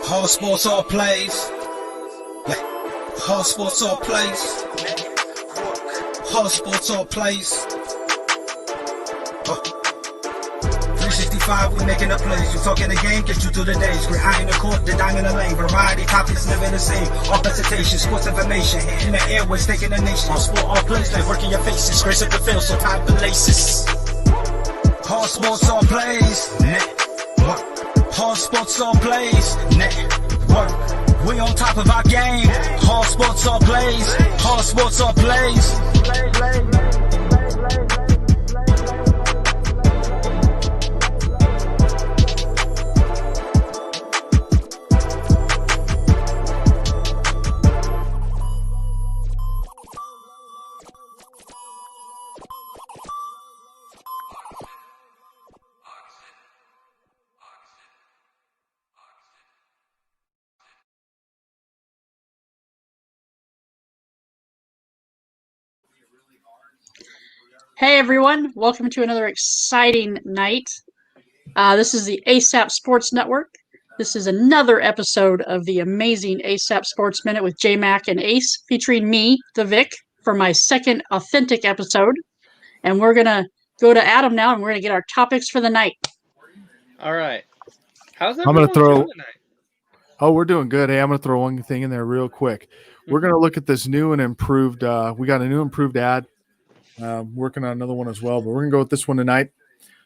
All sports, all plays. All sports, all plays. All sports, all plays. 365, we making a plays. You talking the game, get you through the days. We're eye in the court, the dime in the lane. Variety topics never the same. All presentation, sports information. In the airways, taking the nation. All sport, all plays. They work in your faces. Grace up the field, so tie the laces. All sports, all plays. Network. All sports, all plays. Network. We on top of our game. All sports, all plays. All sports, all plays. Hey everyone, welcome to another exciting night. This is the ASAP Sports Network. This is another episode of the amazing ASAP Sports Minute with J-Mac and Ace, featuring me, the Vic, for my second authentic episode. And we're going to go to Adam now, and we're going to get our topics for the night. All right. How's everyone doing tonight? Oh, we're doing good. Hey, I'm going to throw one thing in there real quick. We're going to look at this new and improved. We got a new improved ad. Working on another one as well, but we're going to go with this one tonight.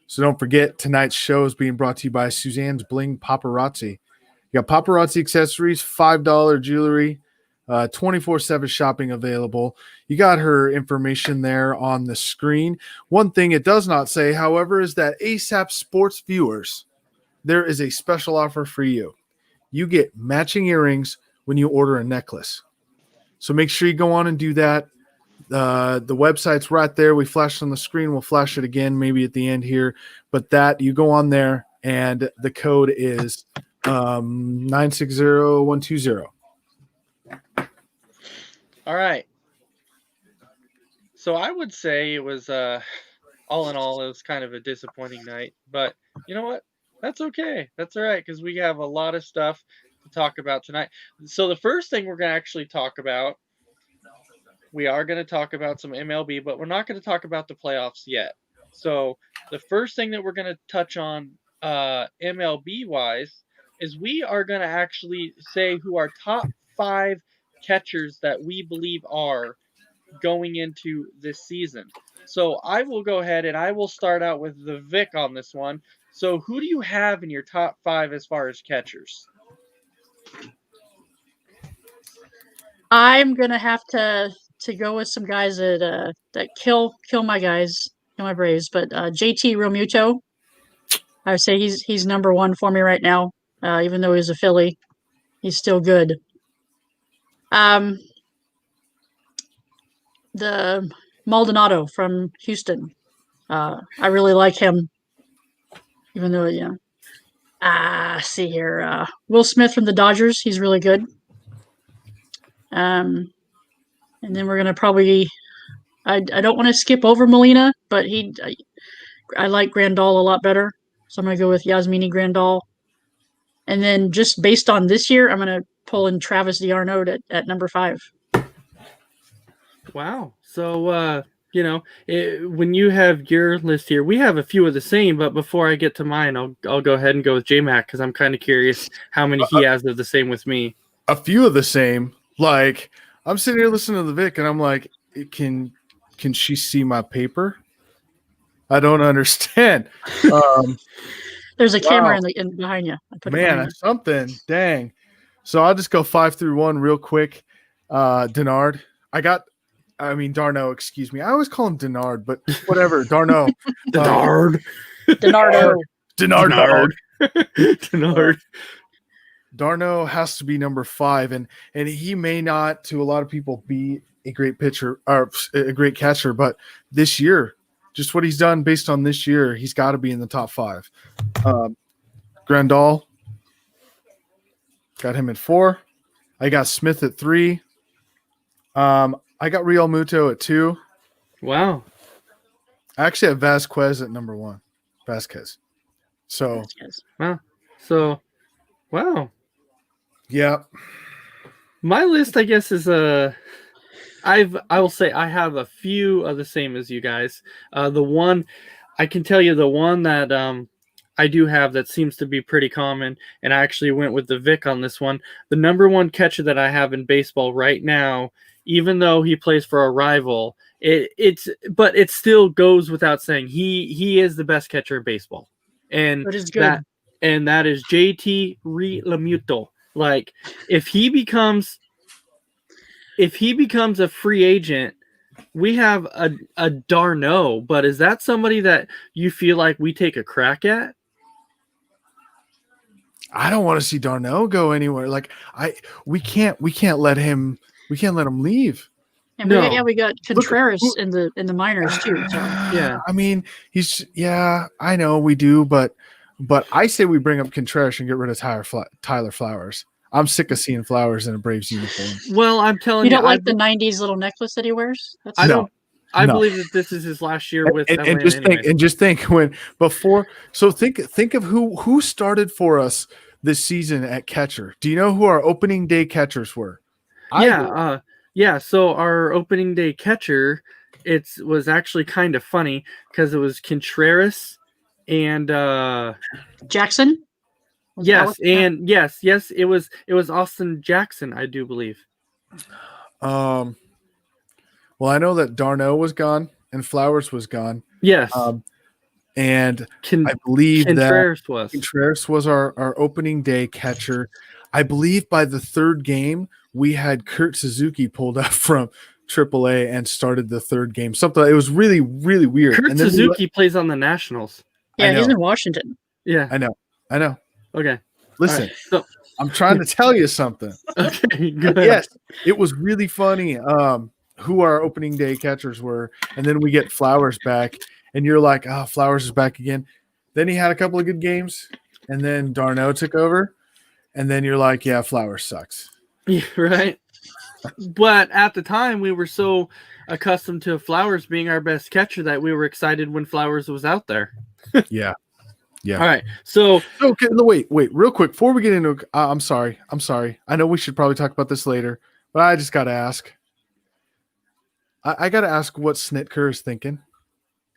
So don't forget, tonight's show is being brought to you by Suzanne's Bling Paparazzi. You got paparazzi accessories, $5 jewelry, 24/7 shopping available. You got her information there on the screen. One thing it does not say, however, is that ASAP Sports viewers, there is a special offer for you. You get matching earrings when you order a necklace. So make sure you go on and do that. The website's right there. We flashed on the screen. We'll flash it again maybe at the end here. But that, you go on there, and the code is 960120. All right. So I would say it was, all in all, it was kind of a disappointing night. But you know what? That's okay. That's all right, because we have a lot of stuff to talk about tonight. So the first thing we're going to actually talk about, we are going to talk about some MLB, but we're not going to talk about the playoffs yet. So the first thing that we're going to touch on MLB-wise is we are going to actually say who our top 5 catchers that we believe are going into this season. So I will go ahead and I will start out with the Vic on this one. So who do you have in your top 5 as far as catchers? I'm going to have to go with some guys that kill my guys, kill my Braves. But JT Realmuto, I would say he's number one for me right now. Even though he's a Philly, he's still good. The Maldonado from Houston, I really like him. Even though, see here, Will Smith from the Dodgers, he's really good. And then we're going to probably – I don't want to skip over Molina, but I like Grandal a lot better. So I'm going to go with Yasmani Grandal. And then just based on this year, I'm going to pull in Travis d'Arnaud at number 5. Wow. So, when you have your list here, we have a few of the same, but before I get to mine, I'll go ahead and go with J-Mac because I'm kind of curious how many he has of the same with me. A few of the same. Like, I'm sitting here listening to the Vic, and I'm like, can she see my paper? I don't understand. There's a camera in behind you. Man, something. Dang. So I'll just go 5 through 1 real quick. D'Arnaud, excuse me. I always call him Denard, but whatever. d'Arnaud. DiNardo. d'Arnaud has to be number 5, and he may not, to a lot of people, be a great pitcher or a great catcher, but this year, just what he's done based on this year, he's got to be in the top 5. Grandal, got him at 4. I got Smith at 3. I got Real Muto at 2. Wow. I actually have Vasquez at number 1. Vasquez. So, wow. So, wow. Yeah. My list, I guess, is I will say I have a few of the same as you guys. The one I can tell you, the one that I do have that seems to be pretty common, and I actually went with the Vic on this one. The number one catcher that I have in baseball right now, even though he plays for a rival, but it still goes without saying he is the best catcher in baseball, and That is good. that is JT Realmuto. Like if he becomes a free agent, we have a Darno, but is that somebody that you feel like we take a crack at? I don't want to see Darno go anywhere. Like we can't let him leave. And No. we got Contreras in the minors too. So Yeah. I mean, I know we do, but I say we bring up Contreras and get rid of Tyler Flowers. I'm sick of seeing Flowers in a Braves uniform. Well, I'm telling you you, don't like the '90s little necklace that he wears? I No. believe that this is his last year with and Atlanta. just think think of who started for us this season at catcher. Do you know who our opening day catchers were? Yeah. So our opening day catcher, was actually kind of funny because it was Contreras and Jackson. yes, it was Austin Jackson, I do believe. Well, I know that Darno was gone and Flowers was gone. Yes. And I believe Contreras was our opening day catcher. I believe by the third game, we had Kurt Suzuki pulled up from AAA and started the third game. Something, it was really, really weird. Kurt Suzuki plays on the Nationals. Yeah, he's in Washington. Yeah. I know. Okay. Listen, right, so I'm trying to tell you something. Okay, good. Yes, it was really funny who our opening day catchers were. And then we get Flowers back, and you're like, oh, Flowers is back again. Then he had a couple of good games, and then Darno took over. And then you're like, yeah, Flowers sucks. Yeah, right. But at the time, we were so accustomed to Flowers being our best catcher that we were excited when Flowers was out there. Yeah. All right. So okay, wait, real quick before we get into. I'm sorry. I know we should probably talk about this later, but I just got to ask. I got to ask what Snitker is thinking.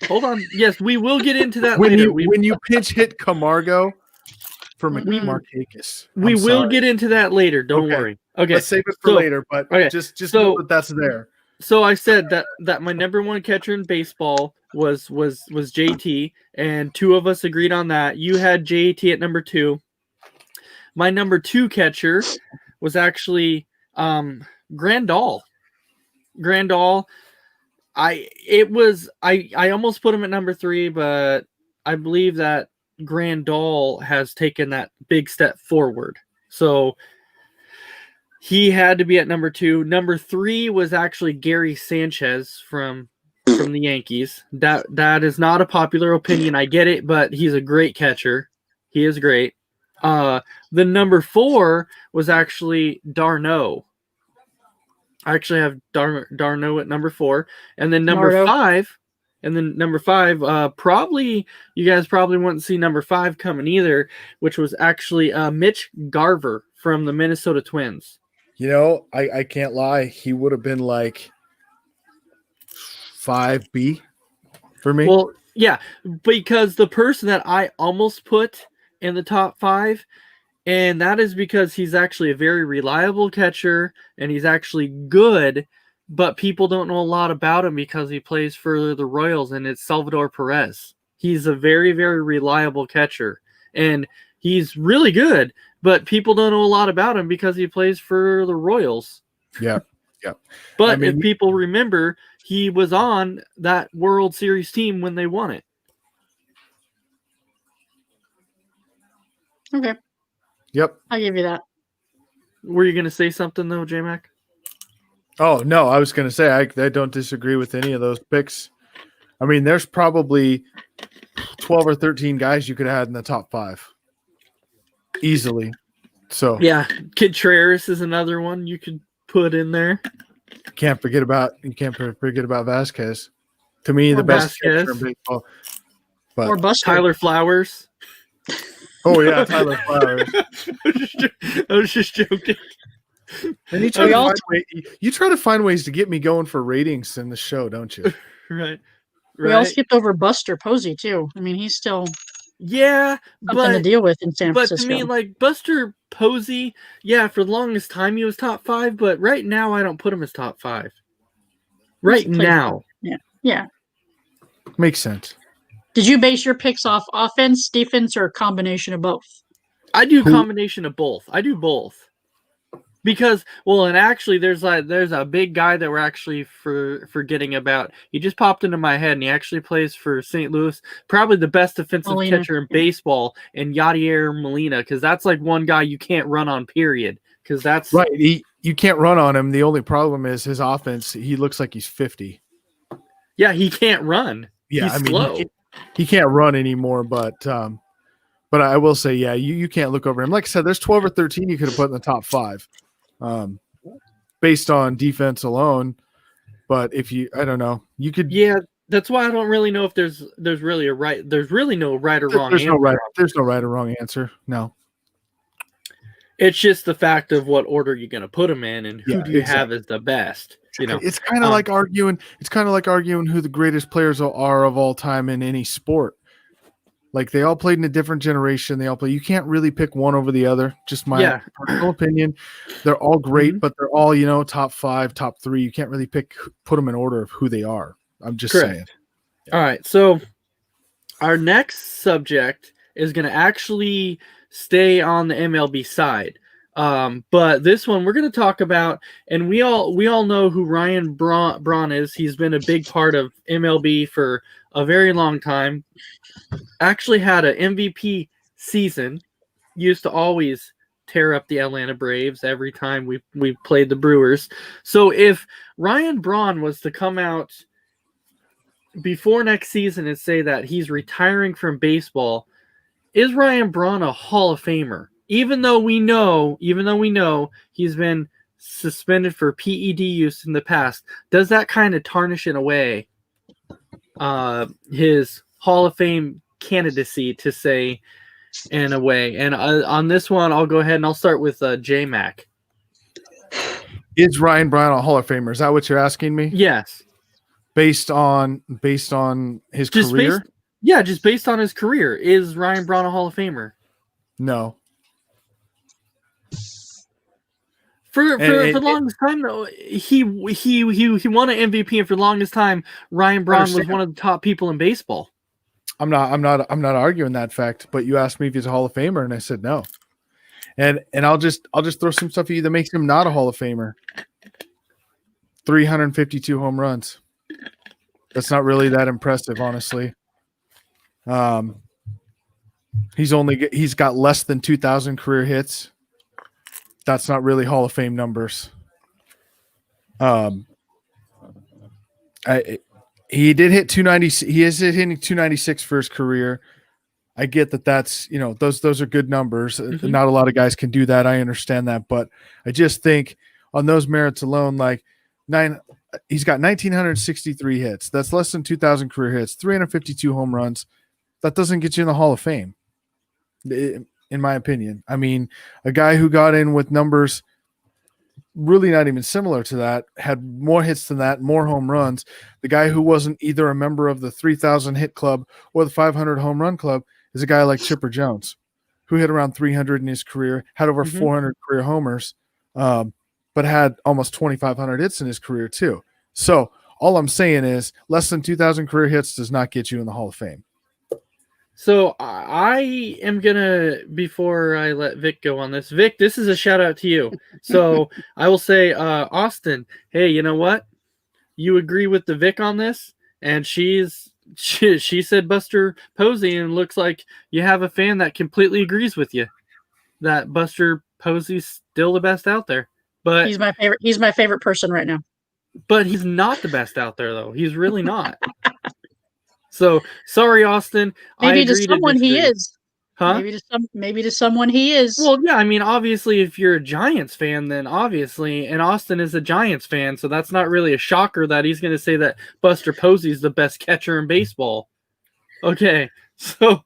Hold on. Yes, we will get into that when later. when you pinch hit Camargo for Markakis. We will get into that later. Don't worry. Okay. Let's save it for later, but just know that that's there. So I said that my number one catcher in baseball was JT, and two of us agreed on that. You had JT at number 2. My number 2 catcher was actually Grandal. I almost put him at number 3, but I believe that Grandal has taken that big step forward. So he had to be at number 2. Number 3 was actually Gary Sanchez from the Yankees. That is not a popular opinion. I get it, but he's a great catcher. He is great. The number 4 was actually Darno. I actually have Darno at number 4, and then number 5. And then number 5, probably you guys probably wouldn't see number 5 coming either, which was actually Mitch Garver from the Minnesota Twins. You know, I can't lie. He would have been like 5B for me. Well, yeah, because the person that I almost put in the top 5, and that is because he's actually a very reliable catcher, and he's actually good, but people don't know a lot about him because he plays for the Royals, and it's Salvador Perez. He's a very, very reliable catcher, and he's really good, but people don't know a lot about him because he plays for the Royals. Yeah. But if people remember, he was on that World Series team when they won it. Okay. Yep. I'll give you that. Were you going to say something, though, J-Mac? Oh, no, I was going to say I don't disagree with any of those picks. I mean, there's probably 12 or 13 guys you could have had in the top 5 easily. So yeah, Contreras is another one you could put in there. You can't forget about Vasquez. To me, the best catcher in baseball. Or Buster. Tyler Flowers. Oh yeah, Tyler Flowers. I was just joking. And you try to find ways to get me going for ratings in the show, don't you? Right. We all skipped over Buster Posey too. I mean, he's still Yeah, something to deal with in San but Francisco. to me, like Buster Posey, yeah, for the longest time he was top 5, but right now I don't put him as top 5. Right now. Yeah. Makes sense. Did you base your picks off offense, defense, or a combination of both? I do a combination of both. I do both. Because, well, and actually there's a big guy that we're actually forgetting about. He just popped into my head, and he actually plays for St. Louis. Probably the best defensive catcher in baseball, and Yadier Molina, because that's like one guy you can't run on, period. Because that's right. You can't run on him. The only problem is his offense. He looks like he's 50. Yeah, he can't run. Yeah, he's slow. He can't run anymore, but I will say, yeah, you can't look over him. Like I said, there's 12 or 13 you could have put in the top 5. Based on defense alone, but I don't know, you could. Yeah, that's why I don't really know if there's really no right or wrong answer. There's no right or wrong answer. No, it's just the fact of what order you're going to put them in and who do you have as the best. You know, it's kind of like arguing. It's kind of like arguing who the greatest players are of all time in any sport. Like they all played in a different generation. They all play. You can't really pick one over the other. Just my personal opinion. They're all great, but they're all, top 5, top 3. You can't really put them in order of who they are. I'm just saying. All right. So our next subject is going to actually stay on the MLB side. But this one we're going to talk about, and we all know who Ryan Braun is. He's been a big part of MLB for a very long time. Actually had an MVP season. Used to always tear up the Atlanta Braves every time we played the Brewers. So if Ryan Braun was to come out before next season and say that he's retiring from baseball, is Ryan Braun a Hall of Famer? Even though we know he's been suspended for PED use in the past, does that kind of tarnish in a way his Hall of Fame candidacy, to say, in a way? And on this one, I'll go ahead and I'll start with J-Mac. Is Ryan Braun a Hall of Famer? Is that what you're asking me? Yes. Based on his career? Just based on his career. Is Ryan Braun a Hall of Famer? No. For the longest time, though, he won an MVP, and for the longest time, Ryan Braun was one of the top people in baseball. I'm not arguing that fact, but you asked me if he's a Hall of Famer, and I said no. And I'll just throw some stuff at you that makes him not a Hall of Famer. 352 home runs. That's not really that impressive, honestly. He's got less than 2,000 career hits. That's not really Hall of Fame numbers. He did hit 290. He is hitting 296 for his career. I get that. That's those are good numbers. Mm-hmm. Not a lot of guys can do that. I understand that, but I just think on those merits alone, he's got 1,963 hits. That's less than 2,000 career hits. 352 home runs. That doesn't get you in the Hall of Fame, in my opinion. I mean, a guy who got in with numbers really not even similar to that, had more hits than that, more home runs. The guy who wasn't either a member of the 3,000 hit club or the 500 home run club is a guy like Chipper Jones, who hit around 300 in his career, had over 400 career homers, but had almost 2,500 hits in his career too. So all I'm saying is less than 2,000 career hits does not get you in the Hall of Fame. So I am going to, before I let Vic go on this, Vic, this is a shout out to you. So I will say, Austin, hey, you know what? You agree with the Vic on this? And she said Buster Posey, and looks like you have a fan that completely agrees with you that Buster Posey's still the best out there. But he's my favorite person right now. But he's not the best out there, though. He's really not. So sorry, Austin. Maybe to someone he is. Huh? Maybe to someone he is. Well, yeah. I mean, obviously, if you're a Giants fan, then obviously, and Austin is a Giants fan, so that's not really a shocker that he's going to say that Buster Posey's the best catcher in baseball. Okay, so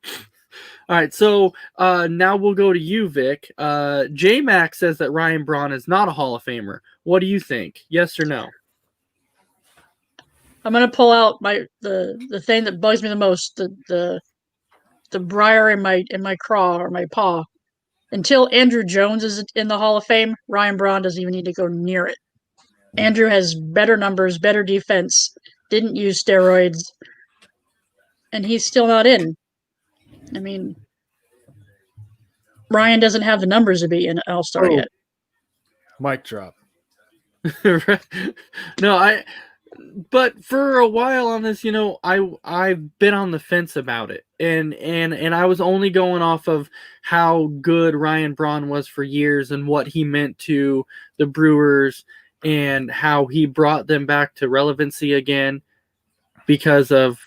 All right, so now we'll go to you, Vic. J-Mac says that Ryan Braun is not a Hall of Famer. What do you think? Yes or no? I'm gonna pull out the thing that bugs me the most, the briar in my craw or my paw. Until Andrew Jones is in the Hall of Fame, Ryan Braun doesn't even need to go near it. Andrew has better numbers, better defense, didn't use steroids, and he's still not in. I mean, Ryan doesn't have the numbers to be an All-Star yet. Mic drop. No, but for a while on this, I've been on the fence about it, and I was only going off of how good Ryan Braun was for years and what he meant to the Brewers and how he brought them back to relevancy again because of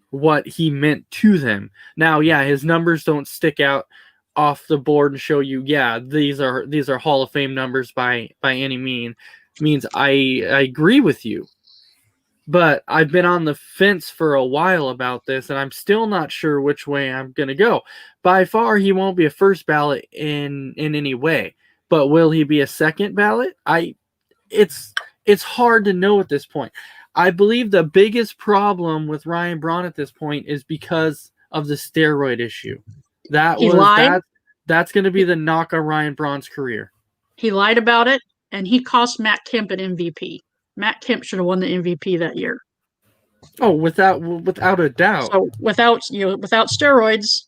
what he meant to them. Now, yeah, his numbers don't stick out off the board and show you, yeah, these are Hall of Fame numbers by any means. I agree with you. But I've been on the fence for a while about this, and I'm still not sure which way I'm going to go. By far, he won't be a first ballot in any way. But will he be a second ballot? It's hard to know at this point. I believe the biggest problem with Ryan Braun at this point is because of the steroid issue. That's going to be the knock on Ryan Braun's career. He lied about it, and he cost Matt Kemp an MVP. Matt Kemp should have won the MVP that year. Oh, without a doubt. So without steroids,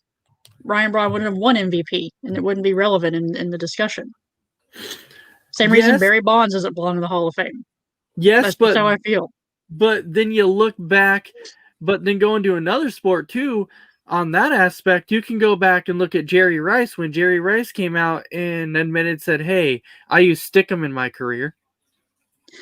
Ryan Braun wouldn't have won MVP, and it wouldn't be relevant in the discussion. Same reason Barry Bonds doesn't belong in the Hall of Fame. Yes, that's how I feel. But then you look back, but then go into another sport too. On that aspect, you can go back and look at Jerry Rice when Jerry Rice came out and said, "Hey, I used stickum in my career."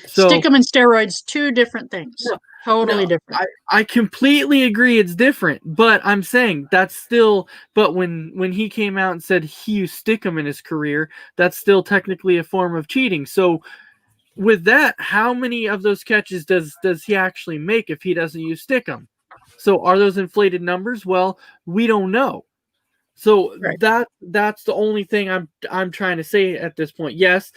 So, stickum and steroids, two different things. Totally different. I completely agree it's different, but I'm saying that's still, but when he came out and said he used stickum in his career, that's still technically a form of cheating. So with that, how many of those catches does he actually make if he doesn't use stickum? So are those inflated numbers? Well, we don't know. So that's the only thing I'm trying to say at this point. Yes,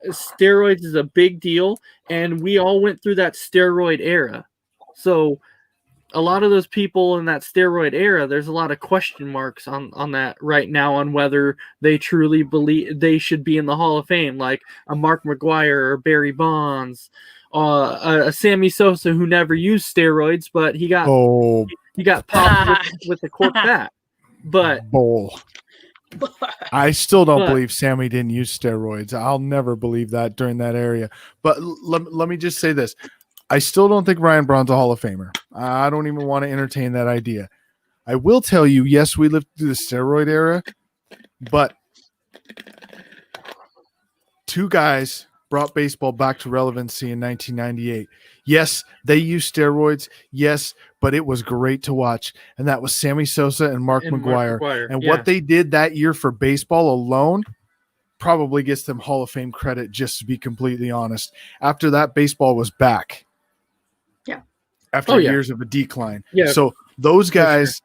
steroids is a big deal, and we all went through that steroid era. So a lot of those people in that steroid era, there's a lot of question marks on that right now on whether they truly believe they should be in the Hall of Fame, like a Mark McGwire or Barry Bonds, a Sammy Sosa who never used steroids, but he got popped with the cork bat. But I still don't believe Sammy didn't use steroids. I'll never believe that during that area. But let me just say this. I still don't think Ryan Braun's a Hall of Famer. I don't even want to entertain that idea. I will tell you, yes, we lived through the steroid era, but two guys brought baseball back to relevancy in 1998. Yes, they used steroids. Yes, but it was great to watch. And that was Sammy Sosa and Mark McGwire. And what they did that year for baseball alone probably gets them Hall of Fame credit, just to be completely honest. After that, baseball was back. Yeah. After years of a decline. Yeah. So those guys,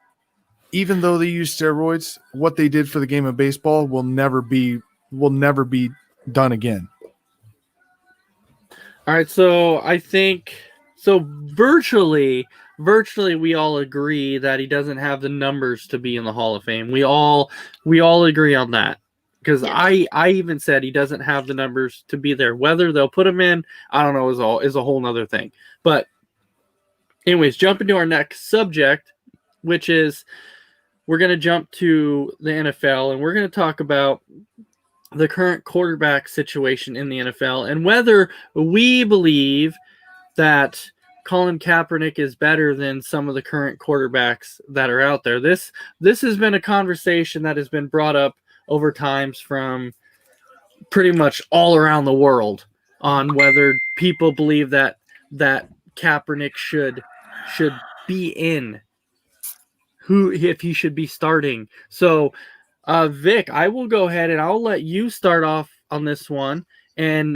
even though they use steroids, what they did for the game of baseball will never be done again. All right, so I think virtually we all agree that he doesn't have the numbers to be in the Hall of Fame. We all agree on that. Because I even said he doesn't have the numbers to be there. Whether they'll put him in, I don't know, is a whole nother thing. But anyways, jump into our next subject, which is we're going to jump to the NFL, and we're going to talk about the current quarterback situation in the NFL and whether we believe that Colin Kaepernick is better than some of the current quarterbacks that are out there. This has been a conversation that has been brought up over times from pretty much all around the world on whether people believe that Kaepernick should be in, if he should be starting. So Vic, I will go ahead and I'll let you start off on this one. And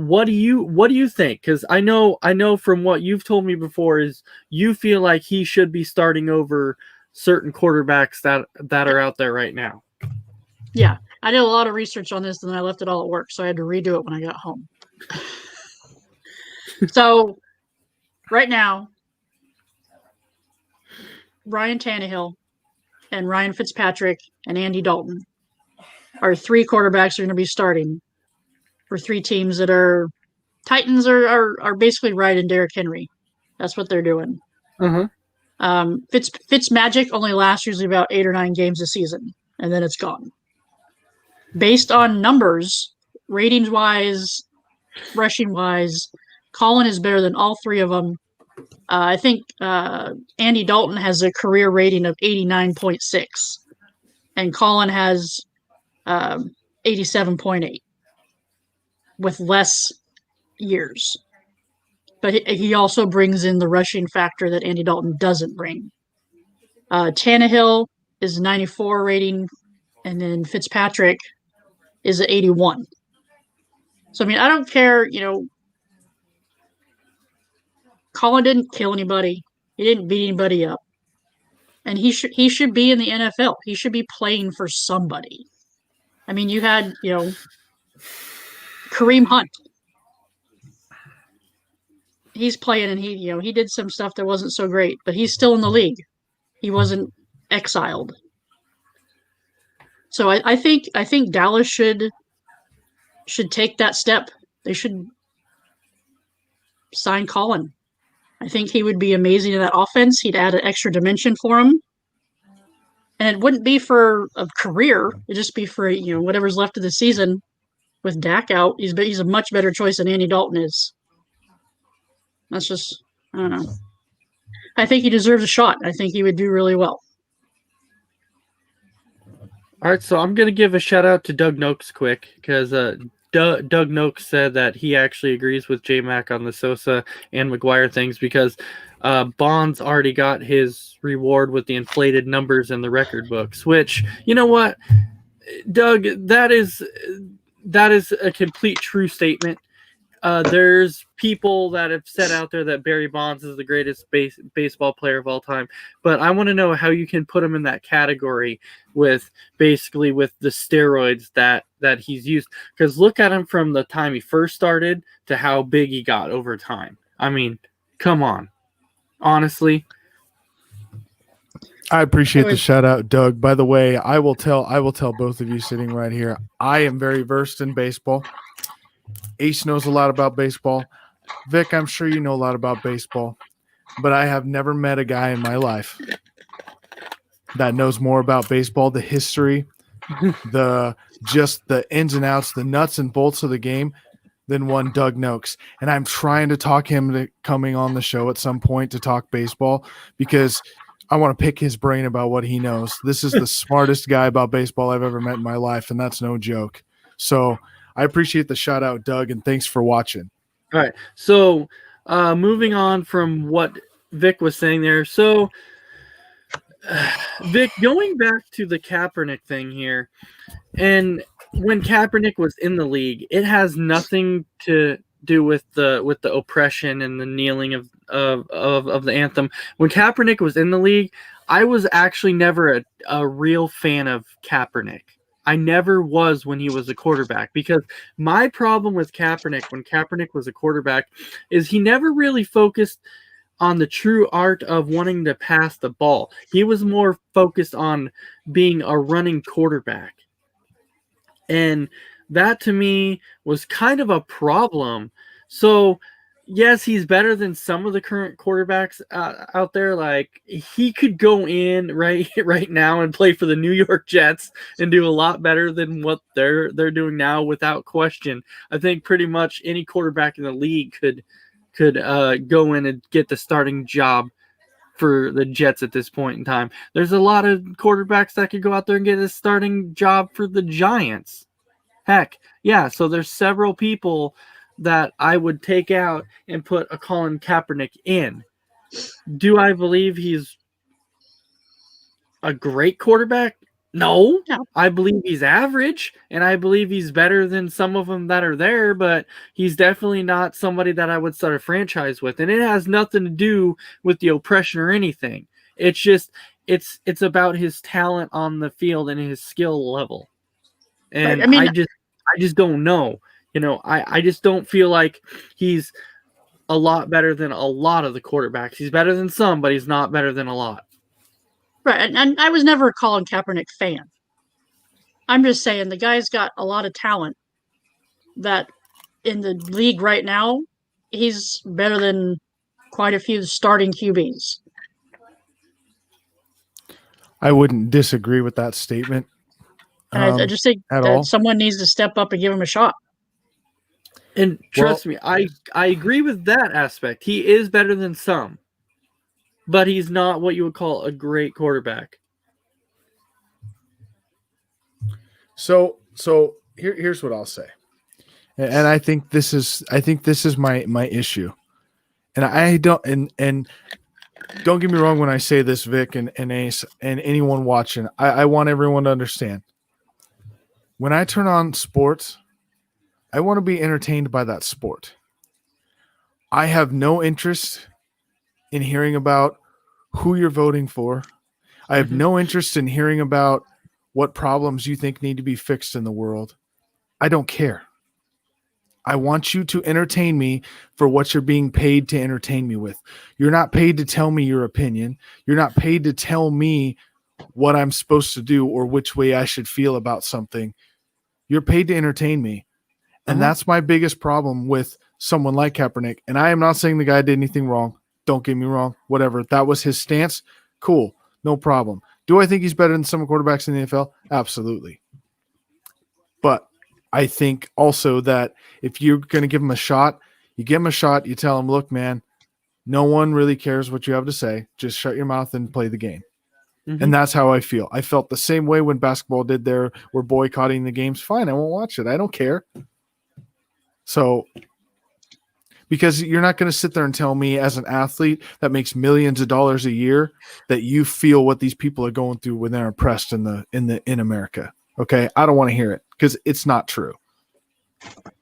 what do you think? Because I know from what you've told me before is you feel like he should be starting over certain quarterbacks that are out there right now. Yeah, I did a lot of research on this, and then I left it all at work, so I had to redo it when I got home. So, right now, Ryan Tannehill and Ryan Fitzpatrick and Andy Dalton are 3 quarterbacks that are going to be starting for 3 teams that are Titans are basically riding Derrick Henry. That's what they're doing. Fitz magic only lasts usually about 8 or 9 games a season, and then it's gone. Based on numbers, ratings wise, rushing wise, Colin is better than all 3 of them. I think Andy Dalton has a career rating of 89.6, and Colin has 87.8 with less years. But he also brings in the rushing factor that Andy Dalton doesn't bring. Tannehill is 94 rating, and then Fitzpatrick is at 81. So, I mean, I don't care, Colin didn't kill anybody. He didn't beat anybody up. And he should be in the NFL. He should be playing for somebody. I mean, you had, Kareem Hunt. He's playing, and he did some stuff that wasn't so great, but he's still in the league. He wasn't exiled. So I think Dallas should take that step. They should sign Colin. I think he would be amazing in that offense. He'd add an extra dimension for him. And it wouldn't be for a career. It'd just be for, whatever's left of the season with Dak out. He's a much better choice than Andy Dalton is. That's just, I don't know. I think he deserves a shot. I think he would do really well. All right, so I'm going to give a shout out to Doug Noakes quick because Doug Noakes said that he actually agrees with J-Mac on the Sosa and McGuire things because Bonds already got his reward with the inflated numbers in the record books, which, you know what, Doug, that is a complete true statement. There's people that have said out there that Barry Bonds is the greatest baseball player of all time, but I want to know how you can put him in that category with the steroids that he's used. Because look at him from the time he first started to how big he got over time. I mean, come on, honestly. I appreciate the shout out, Doug. By the way, I will tell both of you sitting right here, I am very versed in baseball. Ace knows a lot about baseball. Vic, I'm sure you know a lot about baseball, but I have never met a guy in my life that knows more about baseball, the history, the ins and outs, the nuts and bolts of the game than one Doug Noakes. And I'm trying to talk him to coming on the show at some point to talk baseball because I want to pick his brain about what he knows. This is the smartest guy about baseball I've ever met in my life, and that's no joke. So I appreciate the shout out, Doug, and thanks for watching. All right. So moving on from what Vic was saying there. So Vic, going back to the Kaepernick thing here, and when Kaepernick was in the league, it has nothing to do with the oppression and the kneeling of the anthem. When Kaepernick was in the league, I was actually never a real fan of Kaepernick. I never was when he was a quarterback, because my problem with Kaepernick when Kaepernick was a quarterback is he never really focused on the true art of wanting to pass the ball. He was more focused on being a running quarterback. And that to me was kind of a problem. So yes, he's better than some of the current quarterbacks out there. Like, he could go in right now and play for the New York Jets and do a lot better than what they're doing now, without question. I think pretty much any quarterback in the league could go in and get the starting job for the Jets at this point in time. There's a lot of quarterbacks that could go out there and get a starting job for the Giants. Heck, yeah. So there's several people that I would take out and put a Colin Kaepernick in. Do I believe he's a great quarterback? No. I believe he's average, and I believe he's better than some of them that are there, but he's definitely not somebody that I would start a franchise with. And it has nothing to do with the oppression or anything. It's just it's about his talent on the field and his skill level. And Right. I mean, I just don't know. I just don't feel like he's a lot better than a lot of the quarterbacks. He's better than some, but he's not better than a lot. right. And I was never a Colin Kaepernick fan. I'm just saying the guy's got a lot of talent that in the league right now, he's better than quite a few starting QBs. I wouldn't disagree with that statement. And I just think at that all. someone needs to step up and give him a shot. And trust me, I agree with that aspect. He is better than some, but he's not what you would call a great quarterback. So here's what I'll say, and I think this is my issue, and I don't and don't get me wrong when I say this, Vic and Ace and anyone watching. I want everyone to understand. When I turn on sports, I want to be entertained by that sport. I have no interest in hearing about who you're voting for. I have no interest in hearing about what problems you think need to be fixed in the world. I don't care. I want you to entertain me for what you're being paid to entertain me with. You're not paid to tell me your opinion. You're not paid to tell me what I'm supposed to do or which way I should feel about something. You're paid to entertain me. And that's my biggest problem with someone like Kaepernick. And I am not saying the guy did anything wrong. Don't get me wrong. Whatever. That was his stance. Cool. No problem. Do I think he's better than some quarterbacks in the NFL? Absolutely. But I think also that if you're going to give him a shot, you give him a shot. You tell him, look, man, no one really cares what you have to say. Just shut your mouth and play the game. And that's how I feel. I felt the same way when basketball did we're boycotting the games. Fine, I won't watch it. I don't care. So, because you're not going to sit there and tell me as an athlete that makes millions of dollars a year that you feel what these people are going through when they're oppressed in America. Okay, I don't want to hear it because it's not true. All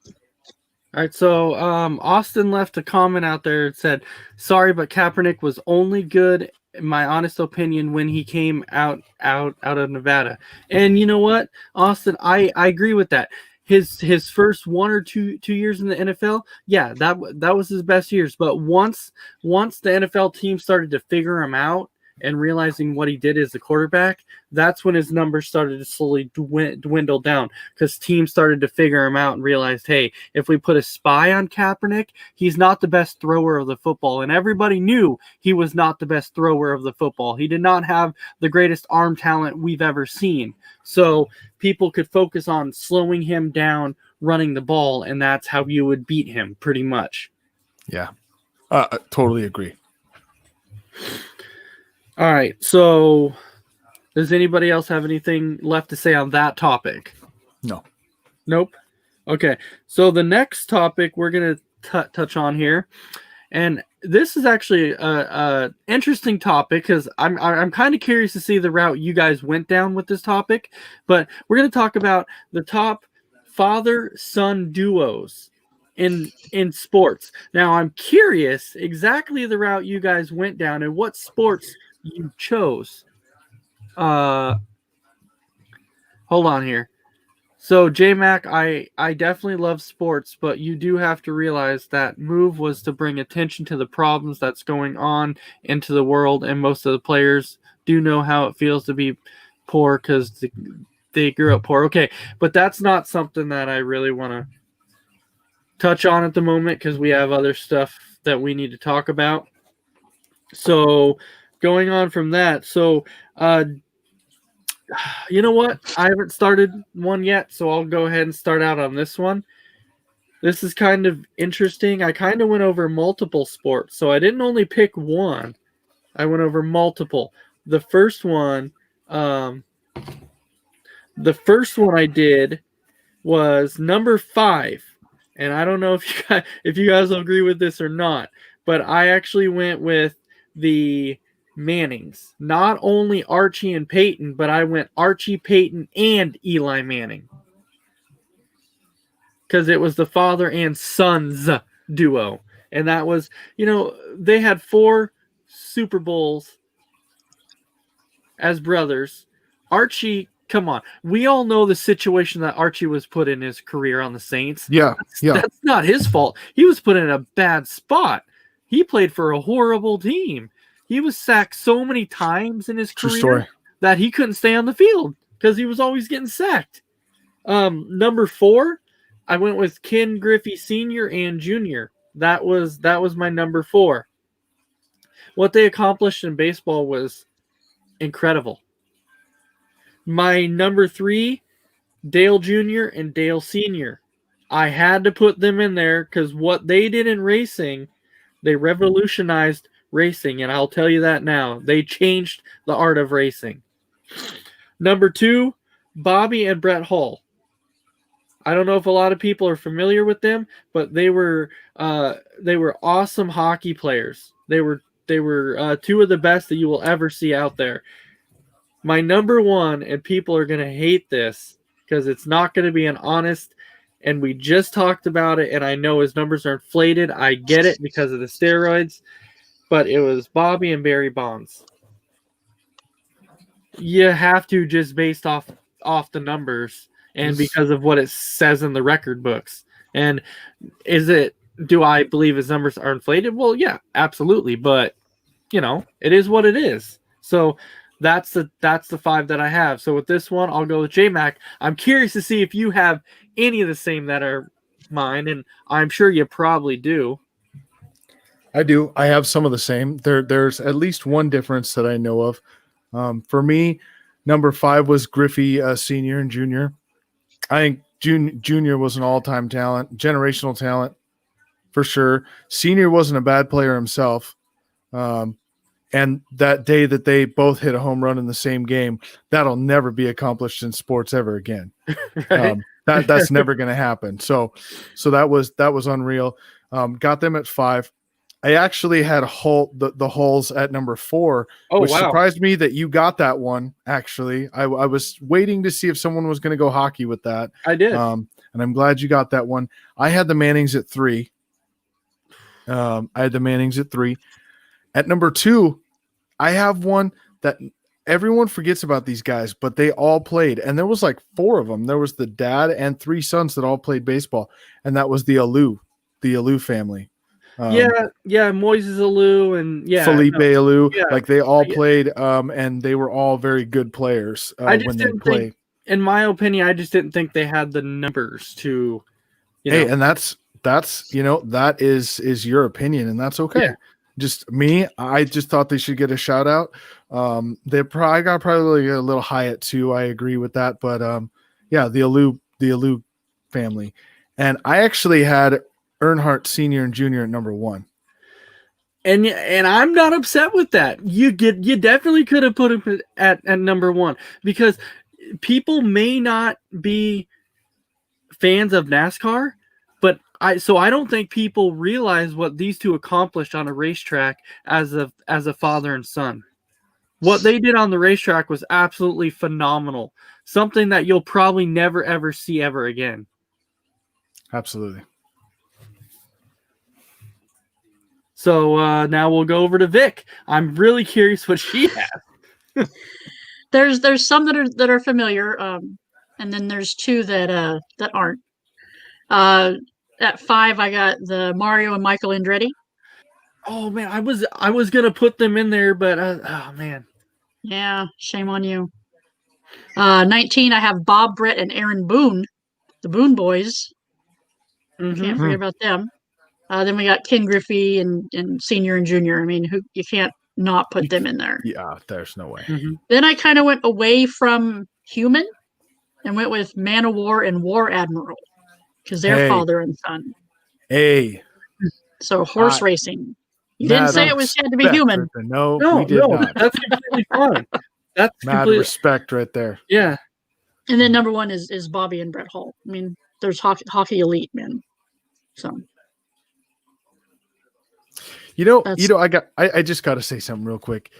right, so Austin left a comment out there that said, "Sorry, but Kaepernick was only good, in my honest opinion, when he came out of Nevada." And you know what, Austin, I agree with that. His first 1 or 2 years in the NFL, yeah, that was his best years. But once the NFL team started to figure him out and realizing what he did as a quarterback, that's when his numbers started to slowly dwindle down, because teams started to figure him out and realized, hey, if we put a spy on Kaepernick, he's not the best thrower of the football. And everybody knew he was not the best thrower of the football. He did not have the greatest arm talent we've ever seen. So people could focus on slowing him down, running the ball, and that's how you would beat him pretty much. Yeah, I totally agree. All right, so does anybody else have anything left to say on that topic? No. Nope. Okay, so the next topic we're going to touch on here, and this is actually a interesting topic because I'm kind of curious to see the route you guys went down with this topic, but we're going to talk about the top father-son duos in sports. Now, I'm curious exactly the route you guys went down and what sports you chose. Hold on here. So, J-Mac, I definitely love sports, but you do have to realize that move was to bring attention to the problems that's going on into the world, and most of the players do know how it feels to be poor because they grew up poor. Okay, but that's not something that I really want to touch on at the moment because we have other stuff that we need to talk about. So, going on from that, so you know what? I haven't started one yet, so I'll go ahead and start out on this one. This is kind of interesting. I kind of went over multiple sports, so I didn't only pick one. I went over multiple. The first one I did was number 5, and I don't know if you guys will agree with this or not, but I actually went with the Mannings. Not only Archie and Peyton, but I went Archie, Peyton, and Eli Manning. Because it was the father and sons duo. And that was, they had 4 Super Bowls as brothers. Archie, come on. We all know the situation that Archie was put in his career on the Saints. Yeah. That's not his fault. He was put in a bad spot. He played for a horrible team. He was sacked so many times in his True career story. that he couldn't stay on the field because he was always getting sacked. Number 4, I went with Ken Griffey Sr. and Jr. That was my number 4. What they accomplished in baseball was incredible. My number 3, Dale Jr. and Dale Sr. I had to put them in there because what they did in racing, they revolutionized racing, and I'll tell you that now. They changed the art of racing. Number 2, Bobby and Brett Hull. I don't know if a lot of people are familiar with them, but they were awesome hockey players. They were 2 of the best that you will ever see out there. My number 1, and people are going to hate this because it's not going to be an honest, and we just talked about it, and I know his numbers are inflated. I get it because of the steroids, but it was Bobby and Barry Bonds. You have to, just based off the numbers and because of what it says in the record books. And do I believe his numbers are inflated? Well, yeah, absolutely. But, it is what it is. So that's the 5 that I have. So with this one, I'll go with J-Mac. I'm curious to see if you have any of the same that are mine, and I'm sure you probably do. I do. I have some of the same. There's at least one difference that I know of. For me, number 5 was Griffey Sr. and Jr. I think Jr. was an all-time talent, generational talent for sure. Sr. wasn't a bad player himself. And that day that they both hit a home run in the same game, that'll never be accomplished in sports ever again. Right? That's never going to happen. So that was unreal. Got them at 5. I actually had the Hulls at number 4, which surprised me that you got that one. Actually, I was waiting to see if someone was going to go hockey with that. I did, and I'm glad you got that one. I had the Mannings at 3. At number 2, I have one that everyone forgets about these guys, but they all played, and there was like 4 of them. There was the dad and 3 sons that all played baseball, and that was the Alou family. Moises Alou and Felipe Alou, yeah. Like they all played, and they were all very good players when they played. In my opinion, I just didn't think they had the numbers to. And that's that is your opinion, and that's okay. Yeah. Just me, I just thought they should get a shout out. I got probably a little high at 2. I agree with that, but the Alou family, and I actually had Earnhardt Sr. and Jr. at number 1. And I'm not upset with that. You definitely could have put him at number 1 because people may not be fans of NASCAR, but I don't think people realize what these 2 accomplished on a racetrack as a father and son. What they did on the racetrack was absolutely phenomenal. Something that you'll probably never ever see ever again. Absolutely. So now we'll go over to Vic. I'm really curious what she has. There's some that are familiar, and then there's 2 that aren't. At 5, I got the Mario and Michael Andretti. Oh man, I was gonna put them in there, but oh man. Yeah, shame on you. 19, I have Bob Brett and Aaron Boone, the Boone boys. Mm-hmm. Can't forget about them. Then we got Ken Griffey and Senior and Junior. I mean, you can't not put them in there. Yeah, there's no way. Mm-hmm. Then I kind of went away from human and went with Man of War and War Admiral because they're father and son. Hey. So horse racing. You didn't say it had to be human. No, we did not. That's completely fine. That's mad respect right there. Yeah. And then number 1 is Bobby and Brett Hull. I mean, there's hockey elite, man. So. I just got to say something real quick.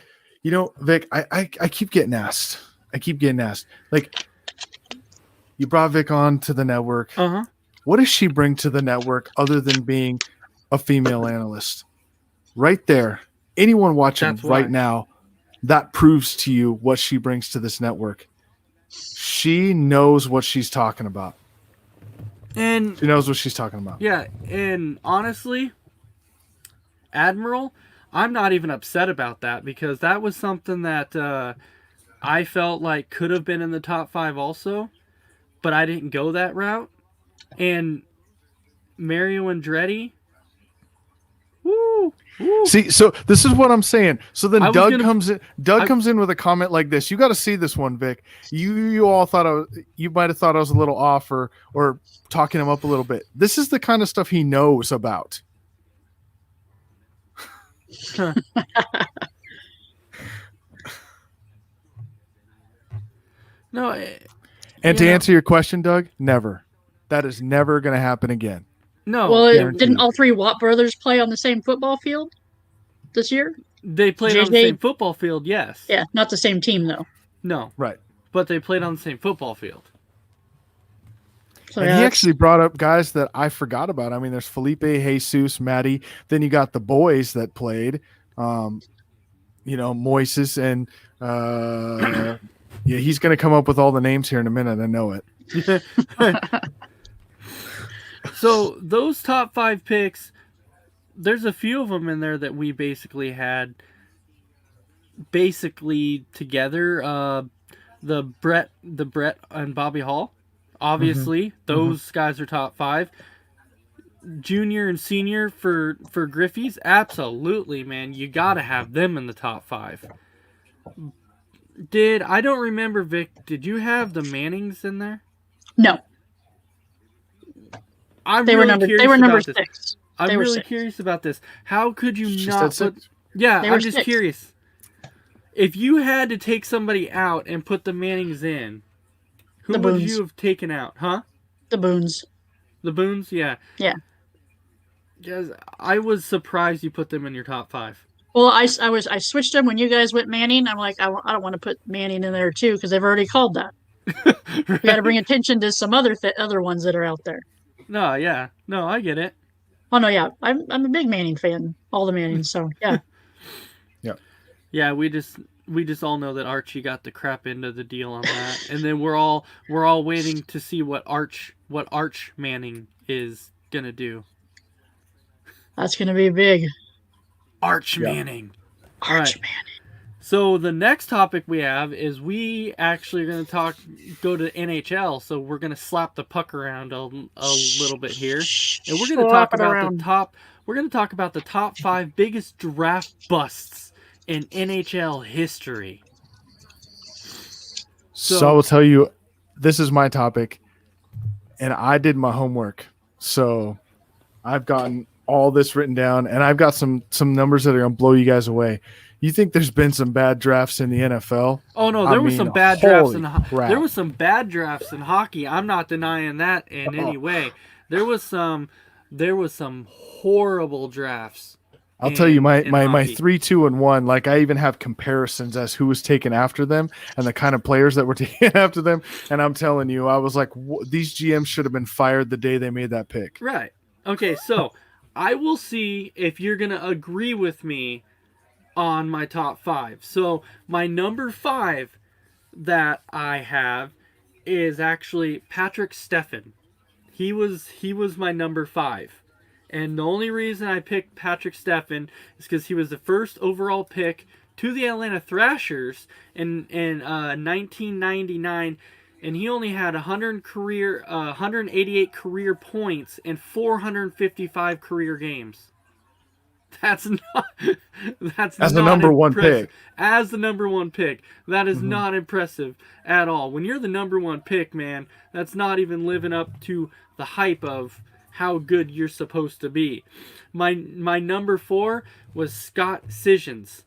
Vic, I keep getting asked. Like, you brought Vic on to the network. Uh-huh. What does she bring to the network other than being a female analyst? Right there. Anyone watching now, that proves to you what she brings to this network. She knows what she's talking about. And She knows what she's talking about. yeah, and honestly, Admiral, I'm not even upset about that, because that was something that I felt like could have been in the top 5 also, but I didn't go that route. And Mario Andretti, woo. See, so this is what I'm saying. So then Doug comes in. Doug I- comes in with a comment like this. You got to see this one, Vic. You all thought you might have thought I was a little off or talking him up a little bit. This is the kind of stuff he knows about. No, And to answer your question, Doug, never. That is never going to happen again. no. Well, guaranteed. didn't all 3 Watt brothers play on the same football field this year? They played on the JJ same football field, yes. Yeah, not the same team though. No, Right. but they played on the same football field. So And yeah, he that's- actually brought up guys that I forgot about. I mean, there's Felipe, Jesus, Maddie. Then you got the boys that played, Moises. And yeah, he's going to come up with all the names here in a minute. I know it. So those top 5 picks, there's a few of them in there that we basically had together. The Brett and Bobby Hall, obviously those guys are top 5. Junior and senior for Griffey's, absolutely, man, you gotta have them in the top 5. I don't remember, Vic, did you have the Mannings in there? no, I'm they were really number curious about this. 6. I'm They were really 6. curious about this. How could you She not said put? 6. Yeah, They I'm were just 6. curious. If you had to take somebody out and put the Mannings in, who The would Boones. you have taken out? Huh? The Boons. The Boones? Yeah. Yeah. Because I was surprised you put them in your top 5. Well, I switched them when you guys went Manning. I'm like, I don't want to put Manning in there too because they've already called that. You got to bring attention to some other ones that are out there. No, yeah. No, I get it. Oh no, yeah, I'm a big Manning fan. All the Mannings, so yeah. Yeah, we just all know that Archie got the crap end of the deal on that. And then we're all waiting to see what Arch Manning is going to do. That's gonna be big. Arch Manning. All Arch right. Manning. So the next topic we have is we actually are going to go to NHL. So we're going to slap the puck around a little bit here, and we're going to talk about the top 5 biggest draft busts in NHL history. So I will tell you, this is my topic, and I did my homework. So I've gotten all this written down, and I've got some numbers that are going to blow you guys away. You think there's been some bad drafts in the NFL? Oh no, there was some bad drafts in crap. there was some bad drafts in hockey. I'm not denying that in any way. There was some horrible drafts. I'll tell you, my hockey. 3, 2, and 1. Like, I even have comparisons as who was taken after them and the kind of players that were taken after them. And I'm telling you, I was like, these GMs should have been fired the day they made that pick. Right. Okay, so I will see if you're going to agree with me on my top 5. So my number 5 that I have is actually Patrick Steffen. He was my number 5. And the only reason I picked Patrick Steffen is because he was the first overall pick to the Atlanta Thrashers in 1999, and he only had 188 career points in 455 career games. That's not As the number one impressive. pick. As the number 1 pick. That is not impressive at all. When you're the number 1 pick, man, that's not even living up to the hype of how good you're supposed to be. My number 4 was Scott Sissons.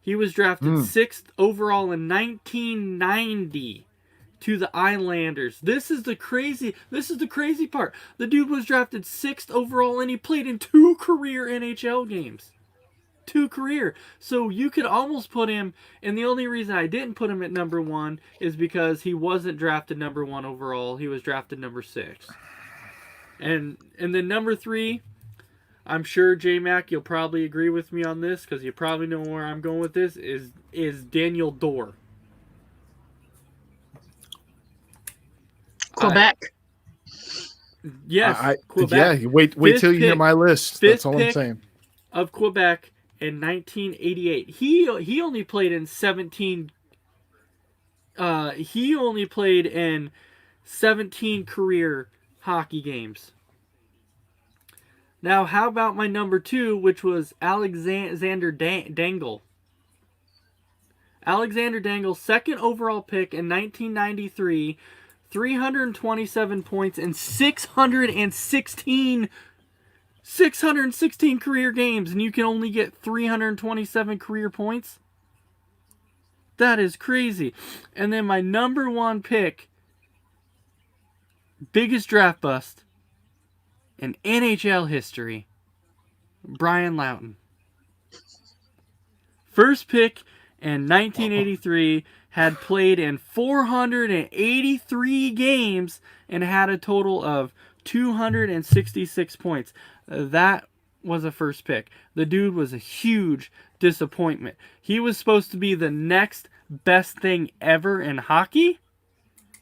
He was drafted 6th overall in 1990 to the Islanders. This is the crazy part. The dude was drafted 6th overall and he played in 2 career NHL games. 2 career. So you could almost put him, and the only reason I didn't put him at number 1 is because he wasn't drafted number 1 overall. He was drafted number 6. And then number 3, I'm sure, J-Mac, you'll probably agree with me on this because you probably know where I'm going with this, is Daniel Dorr. Quebec. Yes, Quebec. Yeah, you wait till you hear my list. That's all I'm saying. Of Quebec in 1988. He only played in 17. He only played in 17 career hockey games. Now, how about my number 2, which was Alexander Dangle? Alexander Dangle, second overall pick in 1993, 327 points in 616 career games, and you can only get 327 career points? That is crazy. And then my number 1 pick, biggest draft bust in NHL history, Brian Loughton. First pick in 1983, had played in 483 games and had a total of 266 points. That was a first pick. The dude was a huge disappointment. He was supposed to be the next best thing ever in hockey,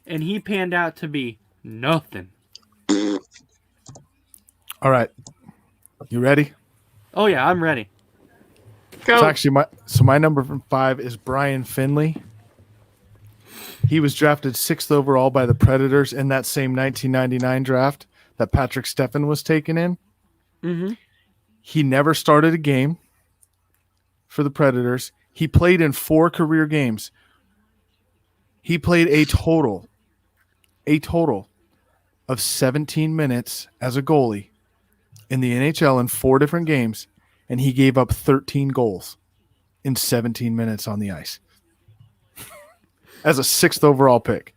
and he panned out to be nothing. All right. You ready? Oh, yeah, I'm ready. Go. It's actually my number 5 is Brian Finley. He was drafted 6th overall by the Predators in that same 1999 draft that Patrick Steffen was taken in. Mm-hmm. He never started a game for the Predators. He played in 4 career games. He played a total of 17 minutes as a goalie in the NHL in 4 different games, and he gave up 13 goals in 17 minutes on the ice as a 6th overall pick.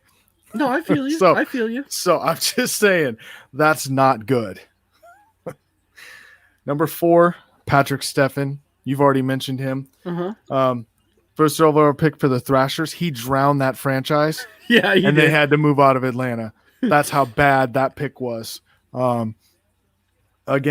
No, I feel you. So- I feel you. So I'm just saying that's not good. Number 4, Patrick Steffen. You've already mentioned him. Uh-huh. First overall pick for the Thrashers. He drowned that franchise, Yeah, and they had to move out of Atlanta. That's how bad that pick was. Again,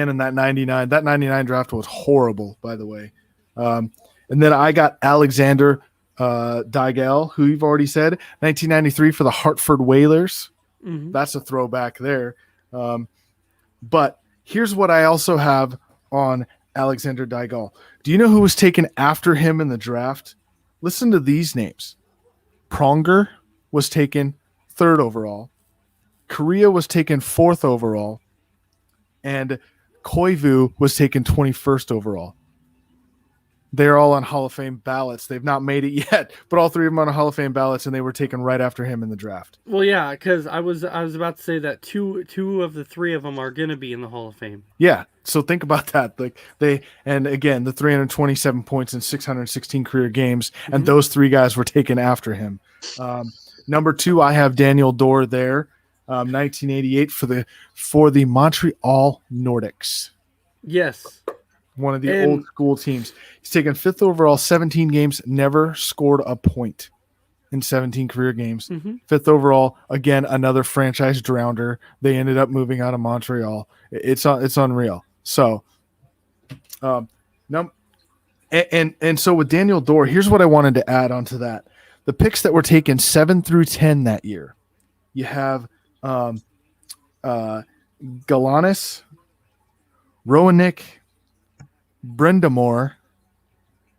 in that 99 draft was horrible, by the way. And then I got Alexander Digel, who you've already said, 1993 for the Hartford Whalers. Mm-hmm. That's a throwback there. But here's what I also have on Alexander Digel. Do you know who was taken after him in the draft? Listen to these names. Pronger was taken 3rd overall. Korea was taken 4th overall. And Koivu was taken 21st overall. They're all on Hall of Fame ballots. They've not made it yet, but all 3 of them are on Hall of Fame ballots, and they were taken right after him in the draft. Well, yeah, because I was about to say that two of the 3 of them are gonna be in the Hall of Fame. Yeah, so think about that. And again, the 327 points in 616 career games, and those 3 guys were taken after him. Number 2, I have Daniel Dorr there, 1988 for the Montreal Nordics. Yes. One of the old school teams. He's taken 5th overall, 17 games, never scored a point in 17 career games. 5th overall, again, another franchise drounder. They ended up moving out of Montreal. It's unreal. So, so with Daniel Dorr, here's what I wanted to add onto that. The picks that were taken 7 through 10 that year, you have Galanis, Roenick, Brendamore,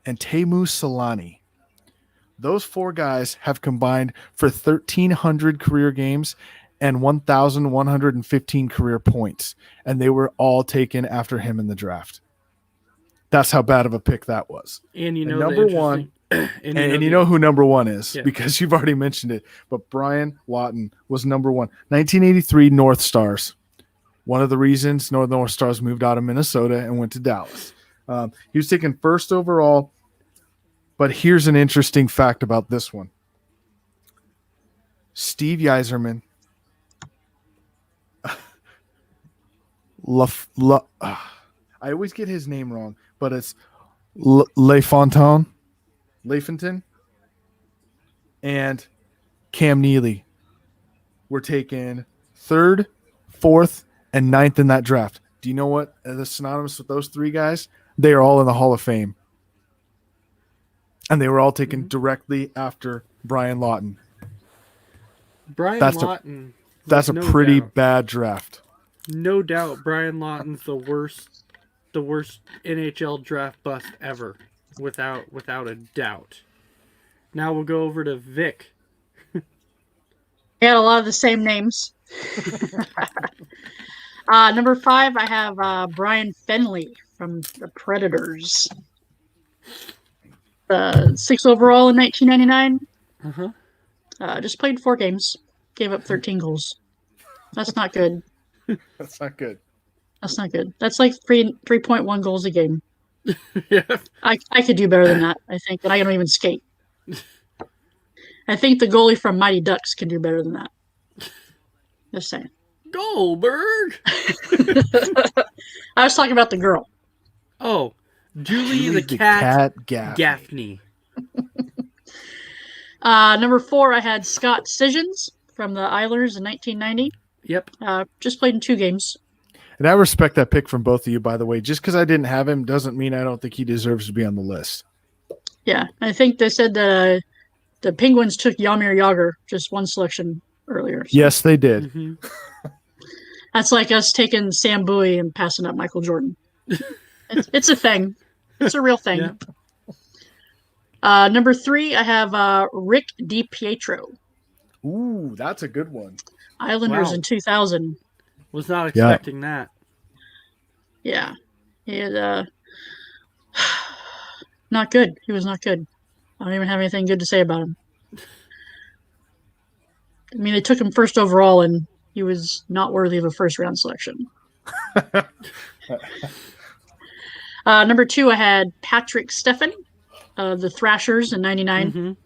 and Teemu Solani. Those 4 guys have combined for 1,300 career games and 1,115 career points, and they were all taken after him in the draft. That's how bad of a pick that was. And you know, number 1, and you know who number 1 is, because you've already mentioned it, but Brian Lawton was number 1. 1983 North Stars. One of the reasons North Stars moved out of Minnesota and went to Dallas. He was taken 1st overall, but here's an interesting fact about this one. Steve Yzerman, I always get his name wrong, but it's LaFontaine, and Cam Neely were taken 3rd, 4th, and 9th in that draft. Do you know what the synonymous with those three guys? They are all in the Hall of Fame. And they were all taken directly after Brian Lawton. Lawton. That's a no pretty doubt. bad draft. No doubt Brian Lawton's the worst NHL draft bust ever. Without a doubt. Now we'll go over to Vic. They had a lot of the same names. Number 5, I have Brian Fenley from the Predators. 6th overall in 1999. Just played 4 games. Gave up 13 goals. That's not good. That's not good. That's not good. That's like 3.1 goals a game. Yeah. I could do better than that, I think, but I don't even skate. I think the goalie from Mighty Ducks can do better than that. Just saying. Goldberg. I was talking about the girl. Oh, Julie the cat Gaffney. Number 4, I had Scott Sijens from the Islanders in 1990. Yep. Just played in 2 games. And I respect that pick from both of you, by the way. Just because I didn't have him doesn't mean I don't think he deserves to be on the list. Yeah, I think they said that the Penguins took Jaromir Jagr, just one selection earlier. So. Yes, they did. Mm-hmm. That's like us taking Sam Bowie and passing up Michael Jordan. It's a thing. It's a real thing. Yeah. Number 3, I have Rick DiPietro. Ooh, that's a good one. Islanders in 2000. Was not expecting that. Yeah. He had, not good. He was not good. I don't even have anything good to say about him. I mean, they took him 1st overall, and he was not worthy of a 1st-round selection. Number 2, I had Patrick Stefan, the Thrashers in 99.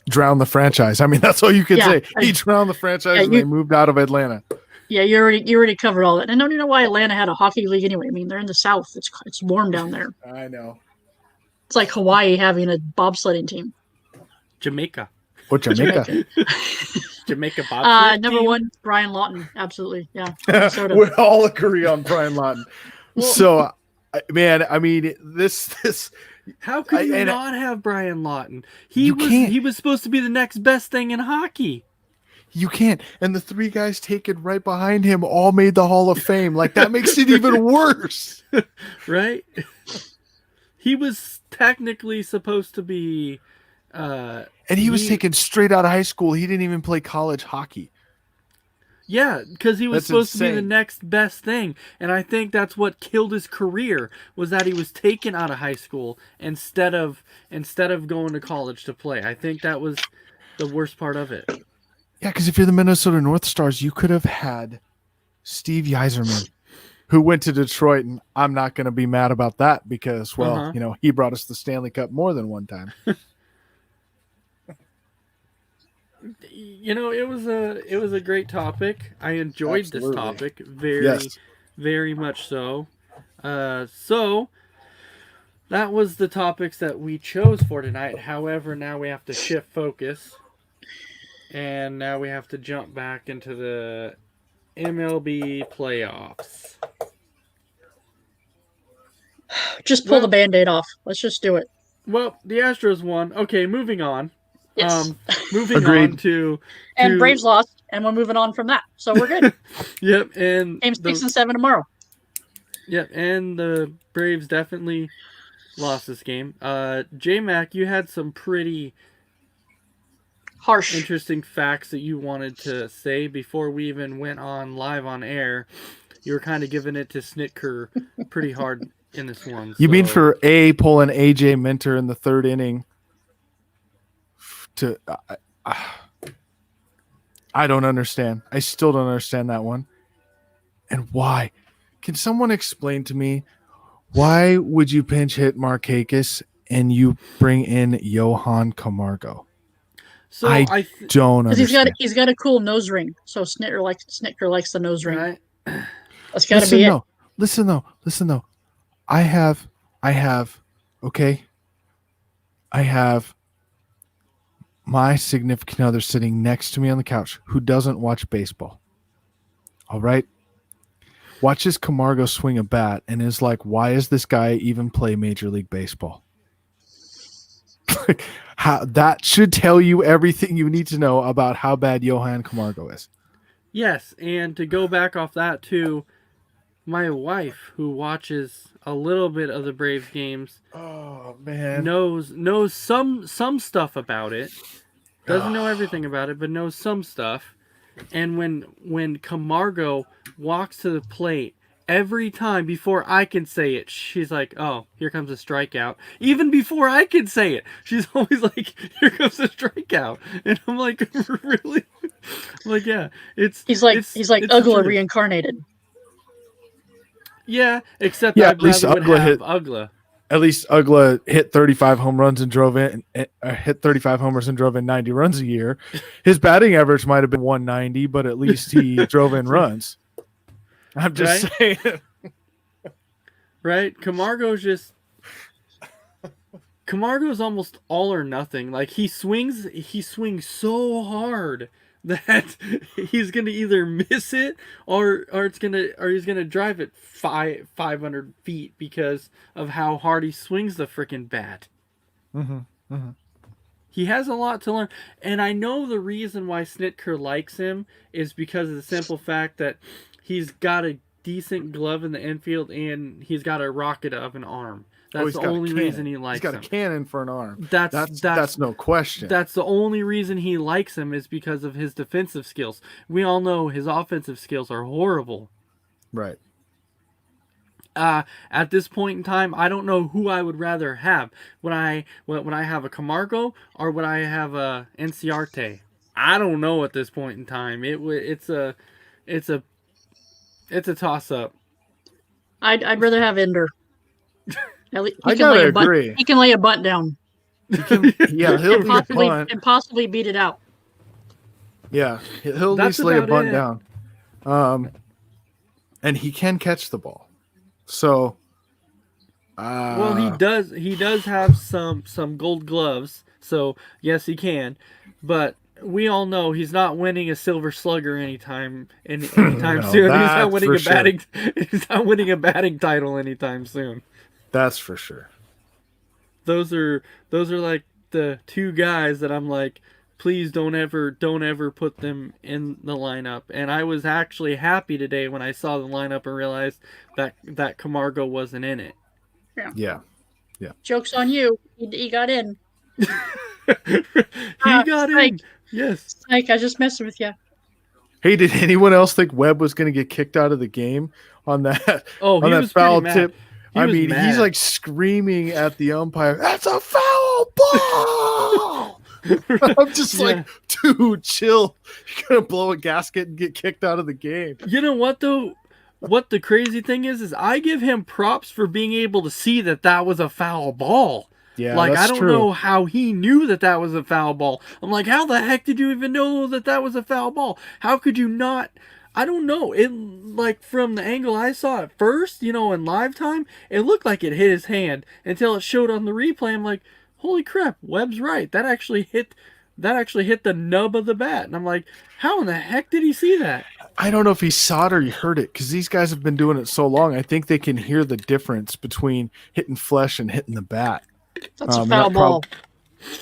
Drown the franchise. I mean, that's all you can say. He drowned the franchise and they moved out of Atlanta. Yeah, you already covered all that. And I don't even know why Atlanta had a hockey league anyway. I mean, they're in the South. It's warm down there. I know. It's like Hawaii having a bobsledding team. Jamaica. Or Jamaica. Jamaica bobsled Number team? 1, Brian Lawton. Absolutely. Yeah. We all agree on Brian Lawton. So, man, I mean, this. How could you not have Brian Lawton? He was supposed to be the next best thing in hockey. You can't. And the 3 guys taken right behind him all made the Hall of Fame. Like, that makes it even worse. Right? He was technically supposed to be... and he was taken straight out of high school. He didn't even play college hockey. Yeah, because he was supposed to be the insane. next best thing. And I think that's what killed his career, was that he was taken out of high school instead of going to college to play. I think that was the worst part of it. Yeah, because if you're the Minnesota North Stars, you could have had Steve Yzerman, who went to Detroit, and I'm not going to be mad about that because, well, he brought us the Stanley Cup more than one time. It was a great topic. I enjoyed this topic very much so. So that was the topics that we chose for tonight. However, now we have to shift focus, and now we have to jump back into the MLB playoffs. Just pull the Band-Aid off. Let's just do it. Well, the Astros won. Okay, moving on. Yes. Moving on to and Braves lost, and we're moving on from that. So we're good. Yep, and Games 6 and 7 tomorrow. Yep, and the Braves definitely lost this game. J-Mac, you had some pretty harsh, interesting facts that you wanted to say before we even went on live on air. You were kind of giving it to Snitker pretty hard in this one. You mean for pulling AJ Minter in the 3rd inning? I don't understand. I still don't understand that one. And why? Can someone explain to me why would you pinch hit Markakis and you bring in Johan Camargo? So I don't understand. He's got a cool nose ring. So Snitker likes the nose ring. Right. That's got to be it. Listen though. I have my significant other sitting next to me on the couch who doesn't watch baseball. All right. Watches Camargo swing a bat and is like, why is this guy even play Major League Baseball? How that should tell you everything you need to know about how bad Johan Camargo is. Yes, and to go back off that too, my wife, who watches a little bit of the Braves games, Oh man, knows some stuff about it. Doesn't know everything about it, but knows some stuff. And when Camargo walks to the plate, every time before I can say it, she's like, "Oh, here comes a strikeout." Even before I can say it, she's always like, "Here comes a strikeout," and I'm like, "Really?" I'm like, yeah, He's like it's Ugla true. reincarnated. Yeah, except Yeah, I'd at least rather would Ugla have hit- Ugla. At least Ugla hit 35 home runs and drove in, hit 35 homers and drove in 90 runs a year. His batting average might have been 190, but at least he drove in runs. I'm just saying. Right? Camargo's almost all or nothing. Like he swings so hard that he's gonna either miss it or he's gonna drive it 500 feet because of how hard he swings the freaking bat. He has a lot to learn, and I know the reason why Snitker likes him is because of the simple fact that he's got a decent glove in the infield and he's got a rocket of an arm. That's the only reason he likes him. He's got a cannon for an arm. That's no question. That's the only reason he likes him is because of his defensive skills. We all know his offensive skills are horrible. Right. At this point in time, I don't know who I would rather have. Would I have a Camargo or would I have a Enciarte? I don't know at this point in time. It's a toss up. I'd rather have Ender. I gotta agree. He can lay a bunt down. Yeah, he'll and lead a bunt. and possibly beat it out. Yeah, he'll at least lay a bunt down. And he can catch the ball. So, well, he does have some gold gloves. So yes, he can. But we all know he's not winning a Silver Slugger anytime soon. He's not winning a batting title anytime soon. That's for sure. Those are like the two guys that I'm like, please don't ever put them in the lineup. And I was actually happy today when I saw the lineup and realized that Camargo wasn't in it. Yeah. Joke's on you. He got in. He got in. Yes. Like, I just messed with you. Hey, did anyone else think Webb was going to get kicked out of the game on that? Oh, on he that was foul pretty tip. mad. He's like screaming at the umpire. That's a foul ball. I'm just like, dude, chill. You're gonna blow a gasket and get kicked out of the game. You know what though? What the crazy thing is I give him props for being able to see that was a foul ball. Yeah, like that's I don't true. know how he knew that was a foul ball. I'm like, how the heck did you even know that was a foul ball? How could you not? I don't know. It like from the angle I saw at first, in live time, it looked like it hit his hand until it showed on the replay. I'm like, holy crap, Webb's right. That actually hit the nub of the bat. And I'm like, how in the heck did he see that? I don't know if he saw it or he heard it because these guys have been doing it so long. I think they can hear the difference between hitting flesh and hitting the bat. That's a foul ball.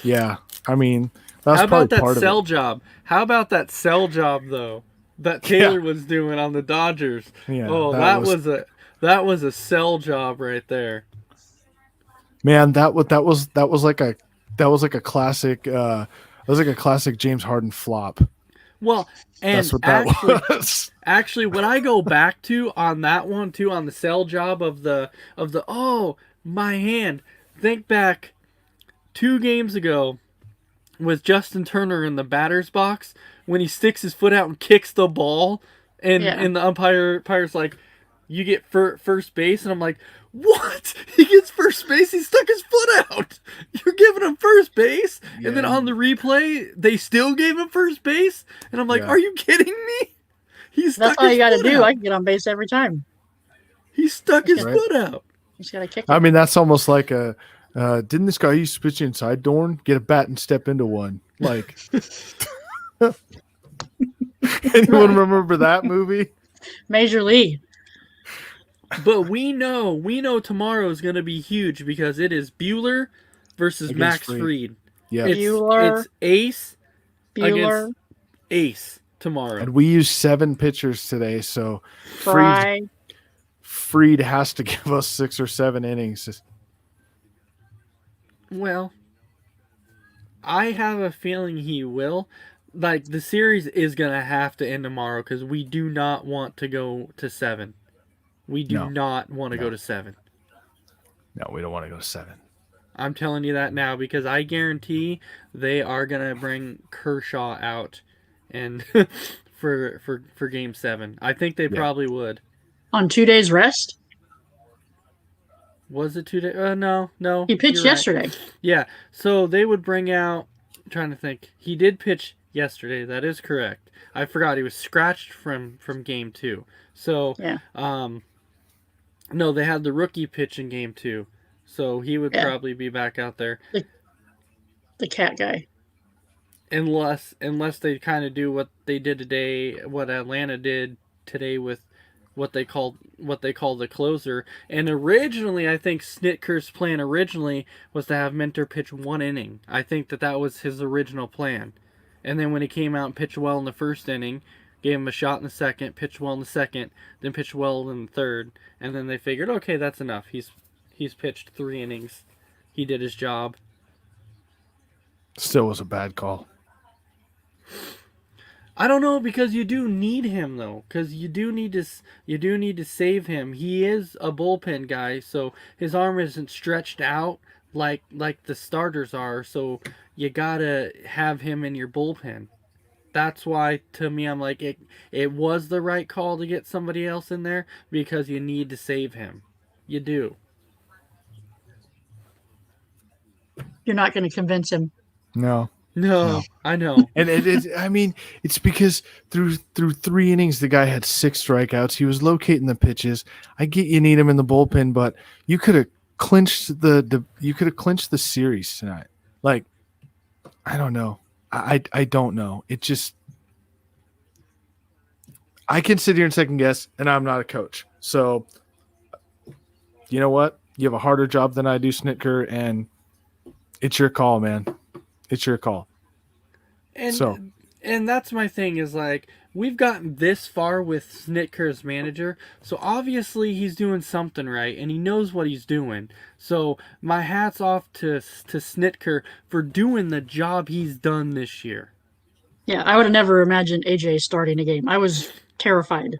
Yeah, I mean, that's how about probably part that cell of it. job? How about that cell job though that Taylor was doing on the Dodgers? Yeah, oh, that was a cell job right there. Man, that was like a classic. That was like a classic James Harden flop. Well, and that's what that was. Actually, what I go back to on that one too, on the cell job of the oh my hand. Think back 2 games ago with Justin Turner in the batter's box when he sticks his foot out and kicks the ball, and the umpire's like, "You get first base," and I'm like, "What? He gets first base? He stuck his foot out. You're giving him first base?" Yeah. And then on the replay, they still gave him first base, and I'm like, "Are you kidding me?" That's all you got to do. I can get on base every time. He stuck his foot out. He's got to kick it. I mean, that's almost like a. Didn't this guy used to pitch inside Dorn? Get a bat and step into one. Like, anyone remember that movie? Major League. But we know tomorrow is going to be huge because it is Bueller versus Against Max Fried. Fried. Yeah. Bueller. It's Ace Bueller. against Ace tomorrow. And we used 7 pitchers today, so Fry. Fried has to give us 6 or 7 innings. Well, I have a feeling he will. Like, the series is going to have to end tomorrow because we do not want to go to 7. We do not want to go to 7. No, we don't want to go to 7. I'm telling you that now because I guarantee they are going to bring Kershaw out and for game 7. I think they probably would. On 2 days rest? Was it 2 days? No. He pitched yesterday. Yeah, so they would bring out, I'm trying to think. He did pitch yesterday. That is correct. I forgot he was scratched from game 2. So, Yeah. No, they had the rookie pitch in game 2. So he would probably be back out there. The cat guy. Unless they kind of do what they did today, what Atlanta did today with what they call the closer. And originally, I think Snitker's plan originally was to have Mentor pitch 1 inning. I think that was his original plan. And then when he came out and pitched well in the first inning, gave him a shot in the second, pitched well in the second, then pitched well in the third, and then they figured, okay, that's enough. He's pitched 3 innings. He did his job. Still was a bad call. I don't know because you do need him though, because you do need to save him. He is a bullpen guy, so his arm isn't stretched out like the starters are. So you gotta have him in your bullpen. That's why to me I'm like it was the right call to get somebody else in there because you need to save him. You do. You're not going to convince him. No, I know. And it's because through 3 innings, the guy had 6 strikeouts. He was locating the pitches. I get you need him in the bullpen, but you could have clinched the series tonight. Like, I don't know. I don't know. It just, I can sit here and second guess, and I'm not a coach. So, you know what? You have a harder job than I do, Snitker, and it's your call, man. It's your call. And that's my thing is like we've gotten this far with Snitker as manager, so obviously he's doing something right and he knows what he's doing. So my hat's off to Snitker for doing the job he's done this year. Yeah, I would have never imagined AJ starting a game. I was terrified.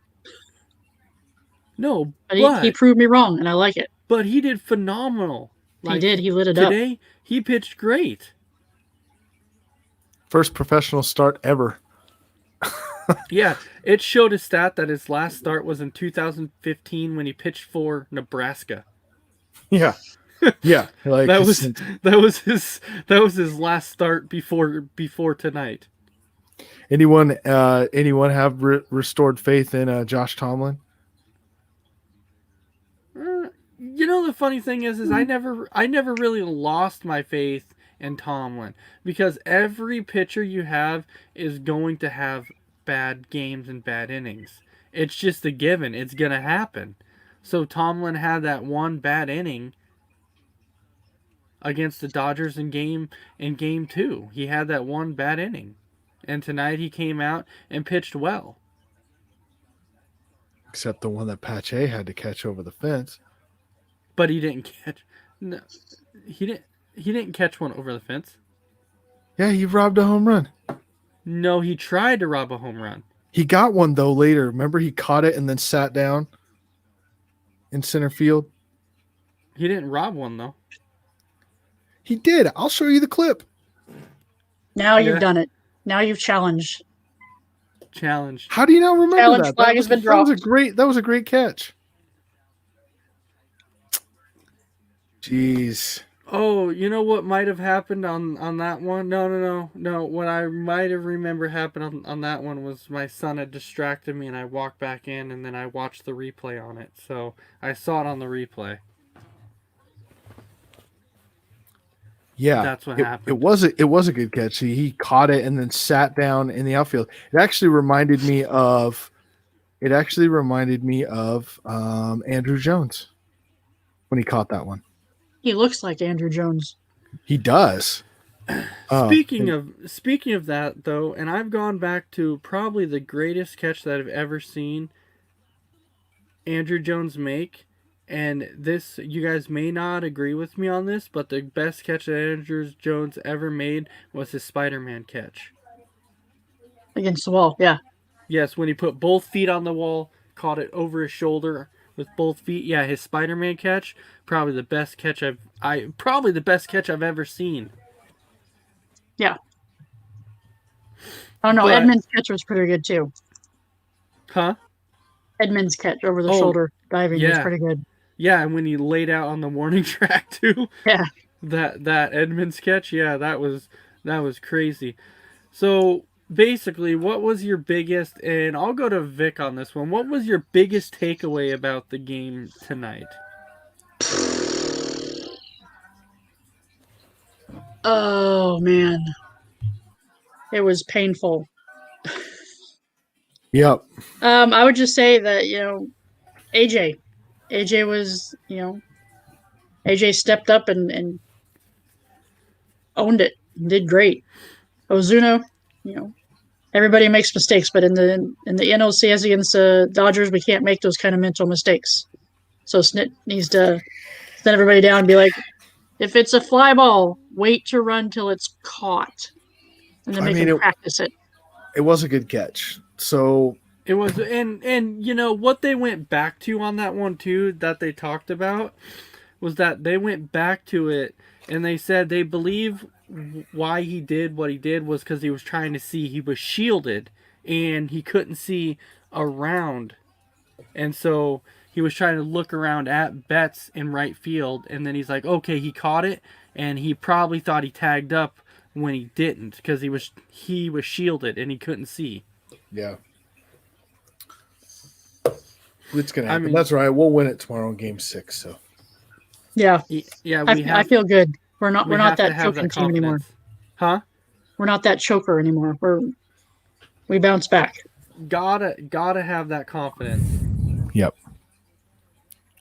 No, but he proved me wrong, and I like it. But he did phenomenal. He did. He lit it up. Today, he pitched great. First professional start ever. Yeah, it showed a stat that his last start was in 2015 when he pitched for Nebraska. Yeah, yeah. Like that was his last start before tonight. Anyone have restored faith in Josh Tomlin? You know, the funny thing is I never really lost my faith in Tomlin because every pitcher you have is going to have bad games and bad innings. It's just a given. It's going to happen. So Tomlin had that one bad inning against the Dodgers in game 2. He had that one bad inning. And tonight he came out and pitched well. Except the one that Pache had to catch over the fence. But he didn't catch. No, he didn't catch one over the fence. Yeah, he robbed a home run. No, he tried to rob a home run. He got one though later. Remember, he caught it and then sat down in center field. He didn't rob one though. He did. I'll show you the clip. Now you've done it. Now you've challenged. How do you not remember Challenge that? flag has been dropped. That was a great catch. Jeez. Oh, you know what might have happened on that one? No. What I might have remembered happened on that one was my son had distracted me and I walked back in and then I watched the replay on it. So I saw it on the replay. Yeah, That's what it happened. was a good catch. He caught it and then sat down in the outfield. It actually reminded me of Andrew Jones when he caught that one. He looks like Andrew Jones. He does. Speaking of that though, and I've gone back to probably the greatest catch that I've ever seen Andrew Jones make, and this, you guys may not agree with me on this, but the best catch that Andrew Jones ever made was his Spider-Man catch. Against the wall, yeah. Yes, when he put both feet on the wall, caught it over his shoulder with both feet. Yeah, his Spider-Man catch, probably the best catch I've ever seen. Yeah. I don't know. But- Edmund's catch was pretty good too. Huh? Edmund's catch over the Oh, shoulder diving was yeah. pretty good. Yeah, and when he laid out on the warning track too. Yeah. That Edmonds catch, yeah, that was crazy. So basically, what was your biggest, and I'll go to Vic on this one, what was your biggest takeaway about the game tonight? Oh man. It was painful. Yep. I would just say that, AJ was, AJ stepped up and owned it. Did great. Ozuna, everybody makes mistakes, but in the NLCS against the Dodgers, we can't make those kind of mental mistakes. So Snit needs to send everybody down and be like, if it's a fly ball, wait to run till it's caught, and then make them practice it. It was a good catch. So it was, and what they went back to on that one too, that they talked about, was that they went back to it and they said they believe why he did what he did was because he was trying to see, he was shielded and he couldn't see around, and so he was trying to look around at Betts in right field, and then he's like, okay, he caught it, and he probably thought he tagged up when he didn't, because he was shielded and he couldn't see. Yeah. It's gonna happen. That's right. We'll win it tomorrow in Game 6. So. Yeah. Yeah. I feel good. We're not that choking team anymore. Huh? We're not that choker anymore. We bounce back. Gotta have that confidence. Yep.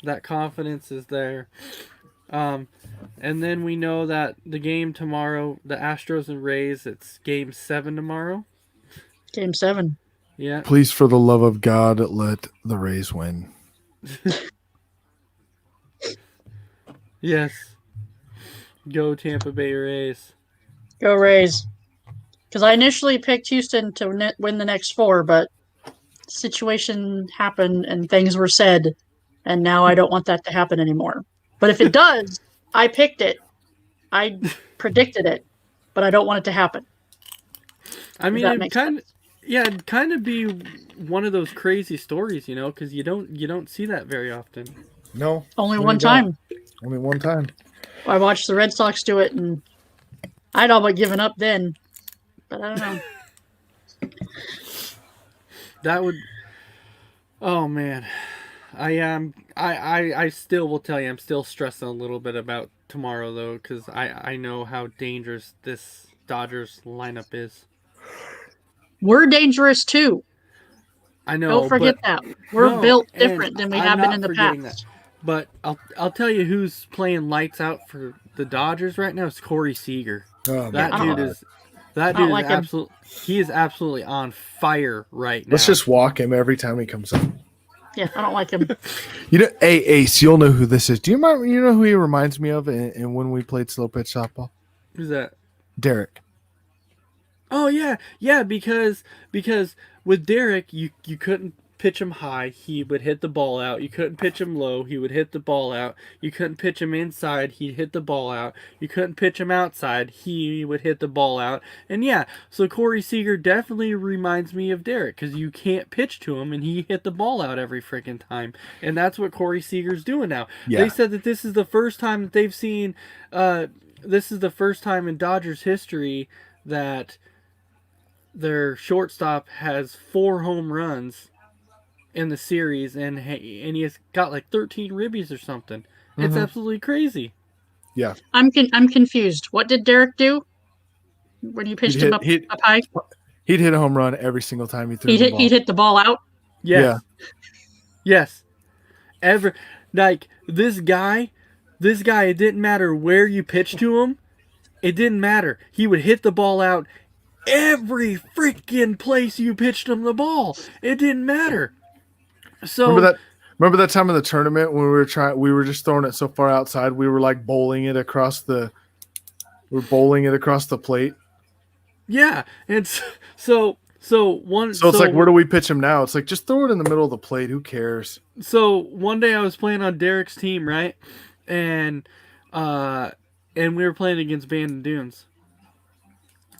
That confidence is there. And then we know that the game tomorrow, the Astros and Rays, it's Game 7 tomorrow. Game 7. Yeah. Please, for the love of God, let the Rays win. Yes. Go Tampa Bay Rays. Go Rays. Because I initially picked Houston to win the next 4, but situation happened and things were said, and now I don't want that to happen anymore. But if it does, I picked it. I predicted it, but I don't want it to happen. I mean, it'd kind of be one of those crazy stories, because you don't see that very often. No. Only one time. Only one time. I watched the Red Sox do it, and I'd all but given up then. But I don't know. That would. Oh man, I still will tell you, I'm still stressing a little bit about tomorrow though, because I know how dangerous this Dodgers lineup is. We're dangerous too. I know. Don't forget that. We're built different than we have been in the past. That. But I'll tell you who's playing lights out for the Dodgers right now is Corey Seager. Oh, that dude is absolutely, he is absolutely on fire right now. Let's just walk him every time he comes up. Yeah, I don't like him. Hey Ace, you'll know who this is. Do you remember? You know who he reminds me of? And when we played slow pitch softball, who's that? Derek. Oh yeah, because with Derek, you couldn't pitch him high, he would hit the ball out. You couldn't pitch him low, he would hit the ball out. You couldn't pitch him inside, he'd hit the ball out. You couldn't pitch him outside, he would hit the ball out. And yeah, so Corey Seager definitely reminds me of Derek, because you can't pitch to him and he hit the ball out every freaking time. And that's what Corey Seager's doing now. Yeah. They said that this is the first time that they've seen, this is the first time in Dodgers history that their shortstop has 4 home runs in the series, and he has got like 13 ribbies or something. It's absolutely crazy. Yeah. I'm confused. What did Derek do when you pitched him up high? He'd hit a home run every single time he threw the ball. He'd hit the ball out. Yes. Yeah. Yes. This guy, it didn't matter where you pitched to him. It didn't matter. He would hit the ball out every freaking place you pitched him the ball. It didn't matter. So remember that time of the tournament when we were just throwing it so far outside, we were like bowling it across the plate. Yeah. It's so it's like, where do we pitch him now? It's like, just throw it in the middle of the plate. Who cares? So one day I was playing on Derek's team, right? And we were playing against Bandon Dunes.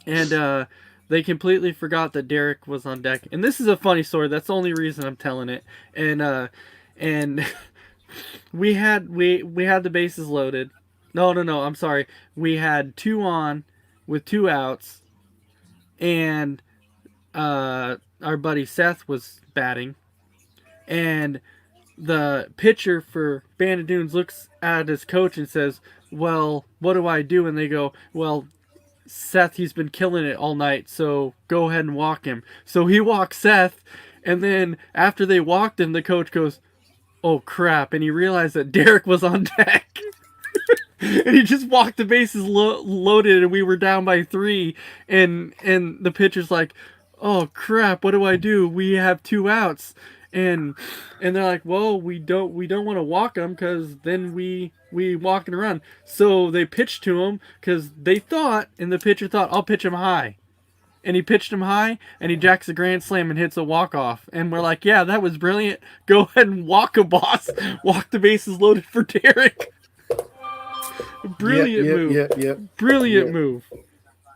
And they completely forgot that Derek was on deck. And this is a funny story. That's the only reason I'm telling it. And we had the bases loaded. No, I'm sorry. We had 2 on with 2 outs. And our buddy Seth was batting. And the pitcher for Bandon Dunes looks at his coach and says, "Well, what do I do?" And they go, "Well, Seth, he's been killing it all night, so go ahead and walk him." So he walks Seth, and then after they walked him, the coach goes, "Oh crap," and he realized that Derek was on deck. And he just walked the bases loaded, and we were down by 3, and the pitcher's like, "Oh crap, what do I do? We have 2 outs." And they're like, "Well, we don't want to walk him because then we walk and run." So they pitched to him because they thought, and the pitcher thought, "I'll pitch him high." And he pitched him high, and he jacks a grand slam and hits a walk-off. And we're like, "Yeah, that was brilliant. Go ahead and walk him, boss. Walk the bases loaded for Derek." Brilliant move. Brilliant move.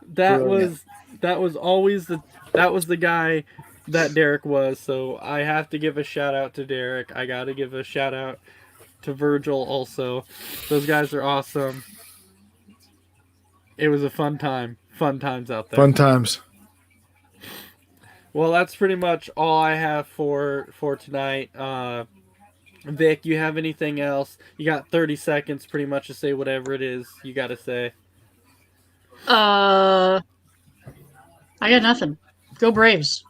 That was always the guy that Derek was. So I have to give a shout out to Derek. I got to give a shout out to Virgil also. Those guys are awesome. It was a fun time. Fun times out there. Fun times. Well, that's pretty much all I have for tonight. Vic, you have anything else? You got 30 seconds pretty much to say whatever it is you got to say. I got nothing. Go Braves.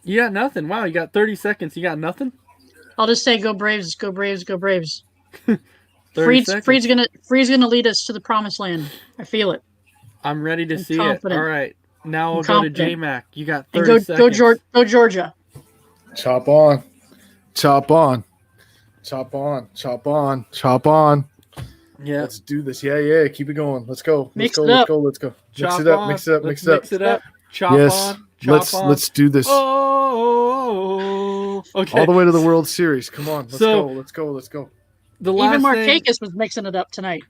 You got nothing? Wow, you got 30 seconds. You got nothing? I'll just say go Braves, go Braves, go Braves. 30 Freed's gonna lead us to the promised land. I feel it. I'm ready to see confident. it. All right. Now we'll go to J-Mac. You got 30 and seconds. Go Georgia. Chop on. Chop on. Chop on. Chop on. Chop on. Yeah. Let's do this. Yeah. Keep it going. Let's go. Mix Let's it up. go. Let's go. Chop Mix it up. on. Mix it up. Let's Mix it up. Chop yes. on. Chop on. Let's do this. Oh. Okay. All the way to the World Series. Come on. Let's go. Let's go. Let's go. Even Markakis was mixing it up tonight.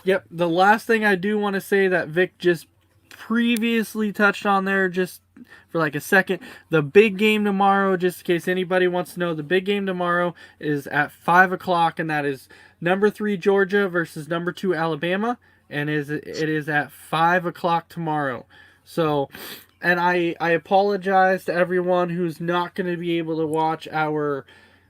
Yep. The last thing I do want to say that Vic just previously touched on there, just for like a second, the big game tomorrow, just in case anybody wants to know, the big game tomorrow is at 5 o'clock, and that is number 3 Georgia versus number 2 Alabama, and it is at 5 o'clock tomorrow. So, and I apologize to everyone who's not going to be able to watch our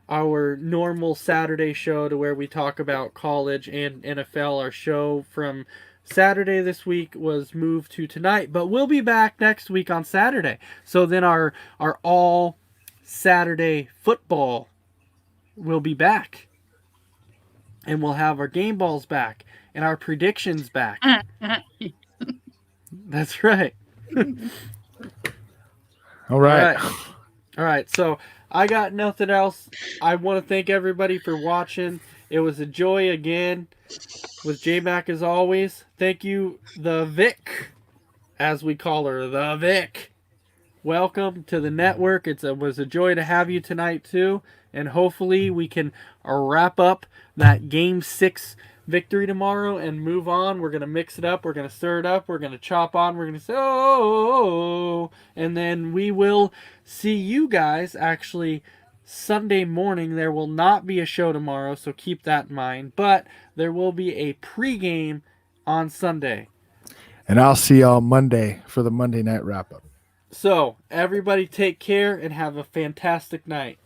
normal Saturday show to where we talk about college and NFL. Our show from Saturday this week was moved to tonight, but we'll be back next week on Saturday. So then our all Saturday football will be back, and we'll have our game balls back and our predictions back. That's right. All right. All right. So I got nothing else. I want to thank everybody for watching. It was a joy again with J-Mac as always. Thank you, the Vic, as we call her, the Vic. Welcome to the network. It was a joy to have you tonight too. And hopefully we can wrap up that Game 6 victory tomorrow and move on. We're going to mix it up. We're going to stir it up. We're going to chop on. We're going to say, oh, and then we will see you guys actually Sunday morning. There will not be a show tomorrow, so keep that in mind. But there will be a pregame on Sunday. And I'll see y'all Monday for the Monday night wrap-up. So, everybody take care and have a fantastic night.